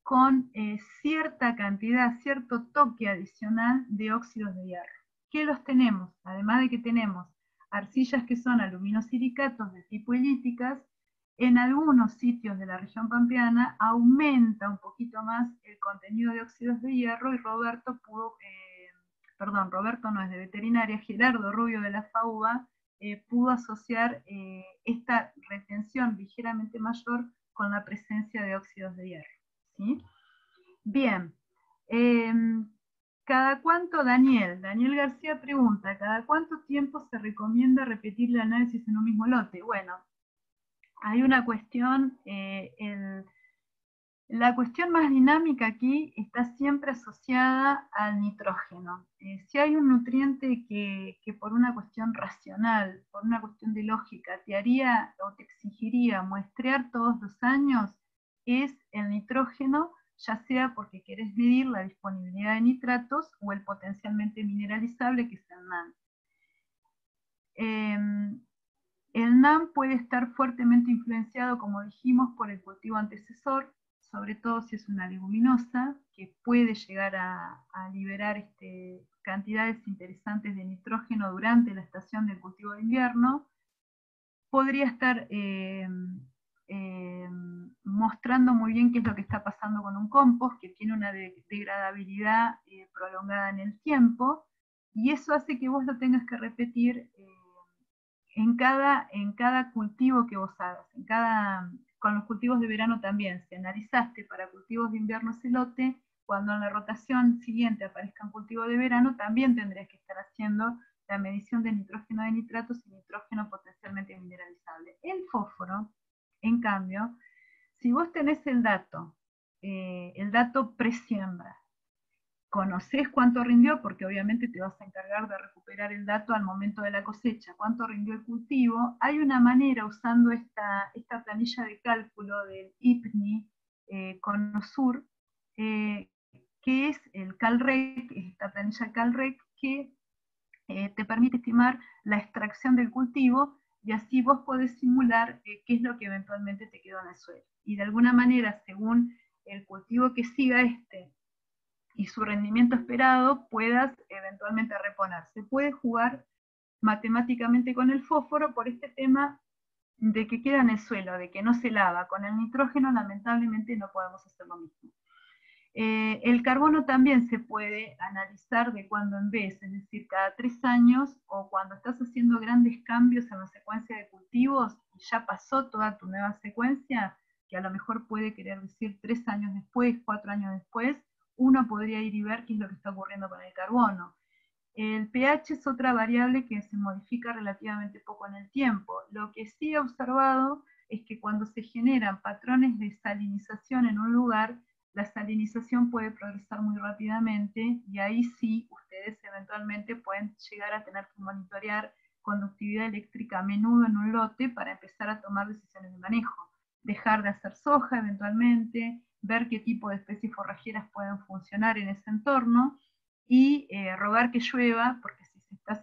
B: con cierta cantidad, cierto toque adicional de óxidos de hierro. ¿Qué los tenemos? Además de que tenemos arcillas que son aluminosilicatos de tipo ilíticas, en algunos sitios de la región pampeana aumenta un poquito más el contenido de óxidos de hierro, y Roberto no es de veterinaria, Gerardo Rubio de la FAUBA, pudo asociar esta retención ligeramente mayor con la presencia de óxidos de hierro. ¿Sí? Bien, ¿cada cuánto, Daniel García pregunta, ¿cada cuánto tiempo se recomienda repetir el análisis en un mismo lote? Bueno, hay una cuestión, la cuestión más dinámica aquí está siempre asociada al nitrógeno. Si hay un nutriente que por una cuestión racional, por una cuestión de lógica, te haría o te exigiría muestrear todos los años, es el nitrógeno, ya sea porque querés medir la disponibilidad de nitratos o el potencialmente mineralizable, que es el NAN. El NAN puede estar fuertemente influenciado, como dijimos, por el cultivo antecesor, sobre todo si es una leguminosa, que puede llegar a liberar cantidades interesantes de nitrógeno durante la estación del cultivo de invierno. Podría estar mostrando muy bien qué es lo que está pasando con un compost, que tiene una degradabilidad prolongada en el tiempo, y eso hace que vos lo tengas que repetir en cada cultivo que vos hagas, con los cultivos de verano también. Si analizaste para cultivos de invierno ese lote, cuando en la rotación siguiente aparezca un cultivo de verano, también tendrías que estar haciendo la medición de nitrógeno de nitratos y nitrógeno potencialmente mineralizable. El fósforo, en cambio, si vos tenés el dato presiembra, conocés cuánto rindió, porque obviamente te vas a encargar de recuperar el dato al momento de la cosecha, cuánto rindió el cultivo, hay una manera usando esta planilla de cálculo del IPNI CONOSUR, que es el CalREC, esta planilla CalREC, que te permite estimar la extracción del cultivo, y así vos podés simular qué es lo que eventualmente te quedó en el suelo. Y de alguna manera, según el cultivo que siga y su rendimiento esperado, puedas eventualmente reponer. Se puede jugar matemáticamente con el fósforo por este tema de que queda en el suelo, de que no se lava. Con el nitrógeno lamentablemente no podemos hacer lo mismo. El carbono también se puede analizar de cuando en vez, es decir, cada 3 años, o cuando estás haciendo grandes cambios en la secuencia de cultivos y ya pasó toda tu nueva secuencia, que a lo mejor puede querer decir 3 años después, 4 años después, uno podría ir y ver qué es lo que está ocurriendo con el carbono. El pH es otra variable que se modifica relativamente poco en el tiempo. Lo que sí he observado es que cuando se generan patrones de salinización en un lugar, la salinización puede progresar muy rápidamente, y ahí sí ustedes eventualmente pueden llegar a tener que monitorear conductividad eléctrica a menudo en un lote para empezar a tomar decisiones de manejo. Dejar de hacer soja eventualmente, ver qué tipo de especies forrajeras pueden funcionar en ese entorno, y rogar que llueva, porque si se está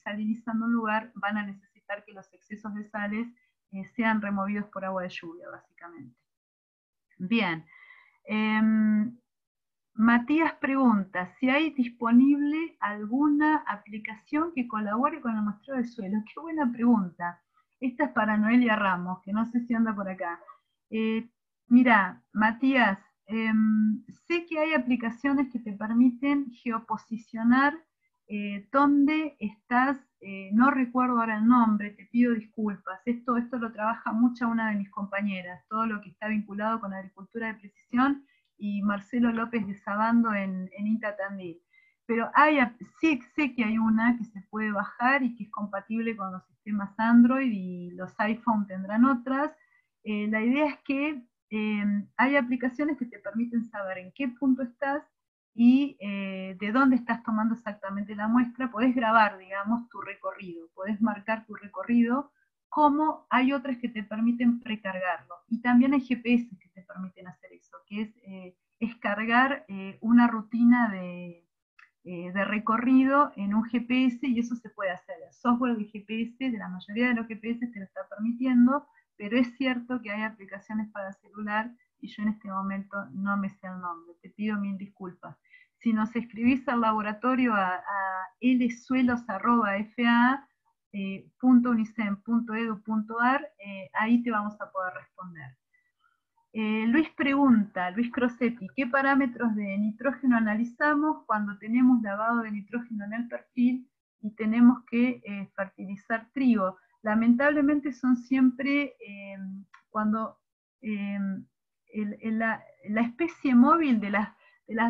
B: salinizando un lugar, van a necesitar que los excesos de sales sean removidos por agua de lluvia, básicamente. Bien. Matías pregunta si hay disponible alguna aplicación que colabore con el muestreo de suelo. Qué buena pregunta. Esta es para Noelia Ramos, que no sé si anda por acá. Mira, Matías, sé que hay aplicaciones que te permiten geoposicionar dónde estás, no recuerdo ahora el nombre, te pido disculpas. Esto lo trabaja mucho una de mis compañeras, todo lo que está vinculado con agricultura de precisión, y Marcelo López de Sabando en INTA Tandil. Pero sí sé que hay una que se puede bajar y que es compatible con los sistemas Android, y los iPhone tendrán otras. La idea es que hay aplicaciones que te permiten saber en qué punto estás y de dónde estás tomando exactamente la muestra. Podés grabar, digamos, tu recorrido, podés marcar tu recorrido, como hay otras que te permiten precargarlo. Y también hay GPS que te permiten hacer eso, que es cargar una rutina de recorrido en un GPS, y eso se puede hacer. El software de GPS, de la mayoría de los GPS, te lo está permitiendo, pero es cierto que hay aplicaciones para celular, y yo en este momento no me sé el nombre, te pido mil disculpas. Si nos escribís al laboratorio a lsuelos@fa.unicem.edu.ar, ahí te vamos a poder responder. Luis pregunta, Luis Crosetti, ¿qué parámetros de nitrógeno analizamos cuando tenemos lavado de nitrógeno en el perfil y tenemos que fertilizar trigo? Lamentablemente son siempre cuando la especie móvil de las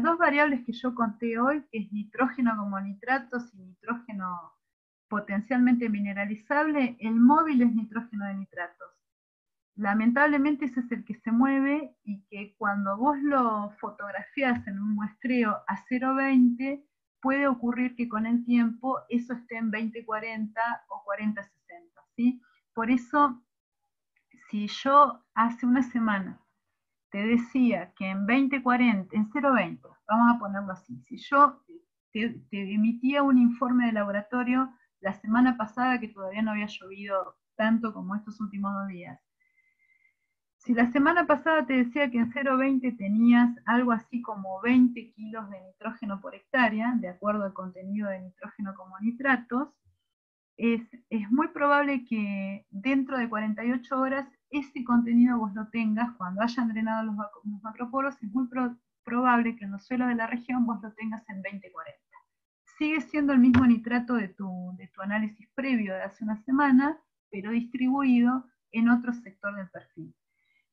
B: dos variables que yo conté hoy, que es nitrógeno como nitratos y nitrógeno potencialmente mineralizable, el móvil es nitrógeno de nitratos. Lamentablemente ese es el que se mueve, y que cuando vos lo fotografías en un muestreo a 0,20, puede ocurrir que con el tiempo eso esté en 20-40 o 40-60, ¿sí? Por eso, si yo hace una semana te decía que en 20-40, en 0,20, vamos a ponerlo así, si yo te emitía un informe de laboratorio la semana pasada, que todavía no había llovido tanto como estos últimos 2 días, si la semana pasada te decía que en 0,20 tenías algo así como 20 kilos de nitrógeno por hectárea, de acuerdo al contenido de nitrógeno como nitratos, es muy probable que dentro de 48 horas ese contenido vos lo tengas. Cuando hayan drenado los macroporos, es muy probable que en los suelos de la región vos lo tengas en 20-40. Sigue siendo el mismo nitrato de tu análisis previo de hace una semana, pero distribuido en otro sector del perfil.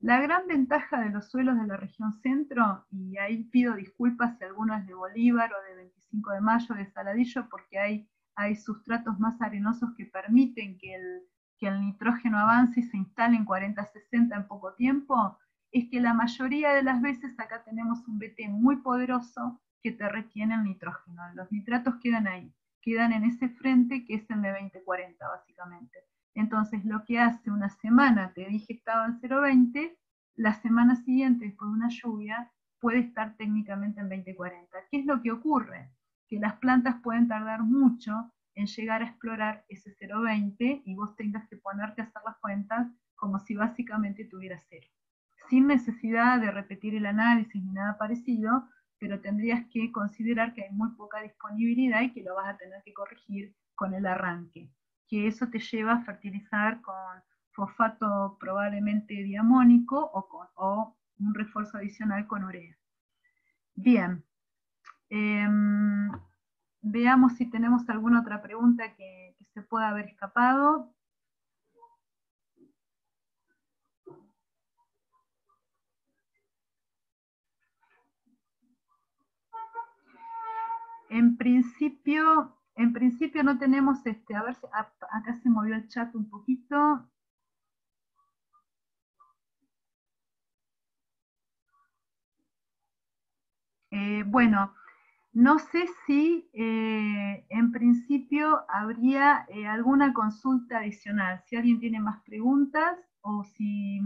B: La gran ventaja de los suelos de la región centro, y ahí pido disculpas si alguno es de Bolívar o de 25 de Mayo, de Saladillo, porque hay sustratos más arenosos que permiten que el nitrógeno avance y se instale en 40-60 en poco tiempo, es que la mayoría de las veces acá tenemos un BT muy poderoso que te retiene el nitrógeno. Los nitratos quedan ahí, quedan en ese frente que es el de 20-40 básicamente. Entonces, lo que hace una semana te dije que estaba en 0,20, la semana siguiente, después de una lluvia, puede estar técnicamente en 20-40. ¿Qué es lo que ocurre? Que las plantas pueden tardar mucho en llegar a explorar ese 0,20, y vos tengas que ponerte a hacer las cuentas como si básicamente tuvieras 0. Sin necesidad de repetir el análisis ni nada parecido, pero tendrías que considerar que hay muy poca disponibilidad y que lo vas a tener que corregir con el arranque, que eso te lleva a fertilizar con fosfato probablemente diamónico o un refuerzo adicional con urea. Bien, veamos si tenemos alguna otra pregunta que se pueda haber escapado. En principio no tenemos, a ver si acá se movió el chat un poquito. Bueno, no sé si en principio habría alguna consulta adicional, si alguien tiene más preguntas, o si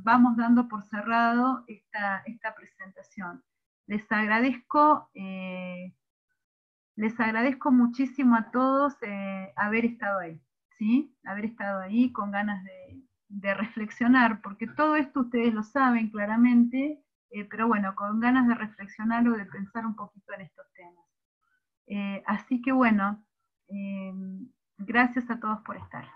B: vamos dando por cerrado esta presentación. Les agradezco muchísimo a todos haber estado ahí, ¿sí? Haber estado ahí con ganas de reflexionar, porque todo esto ustedes lo saben claramente, pero bueno, con ganas de reflexionar o de pensar un poquito en estos temas. Así que bueno, gracias a todos por estar.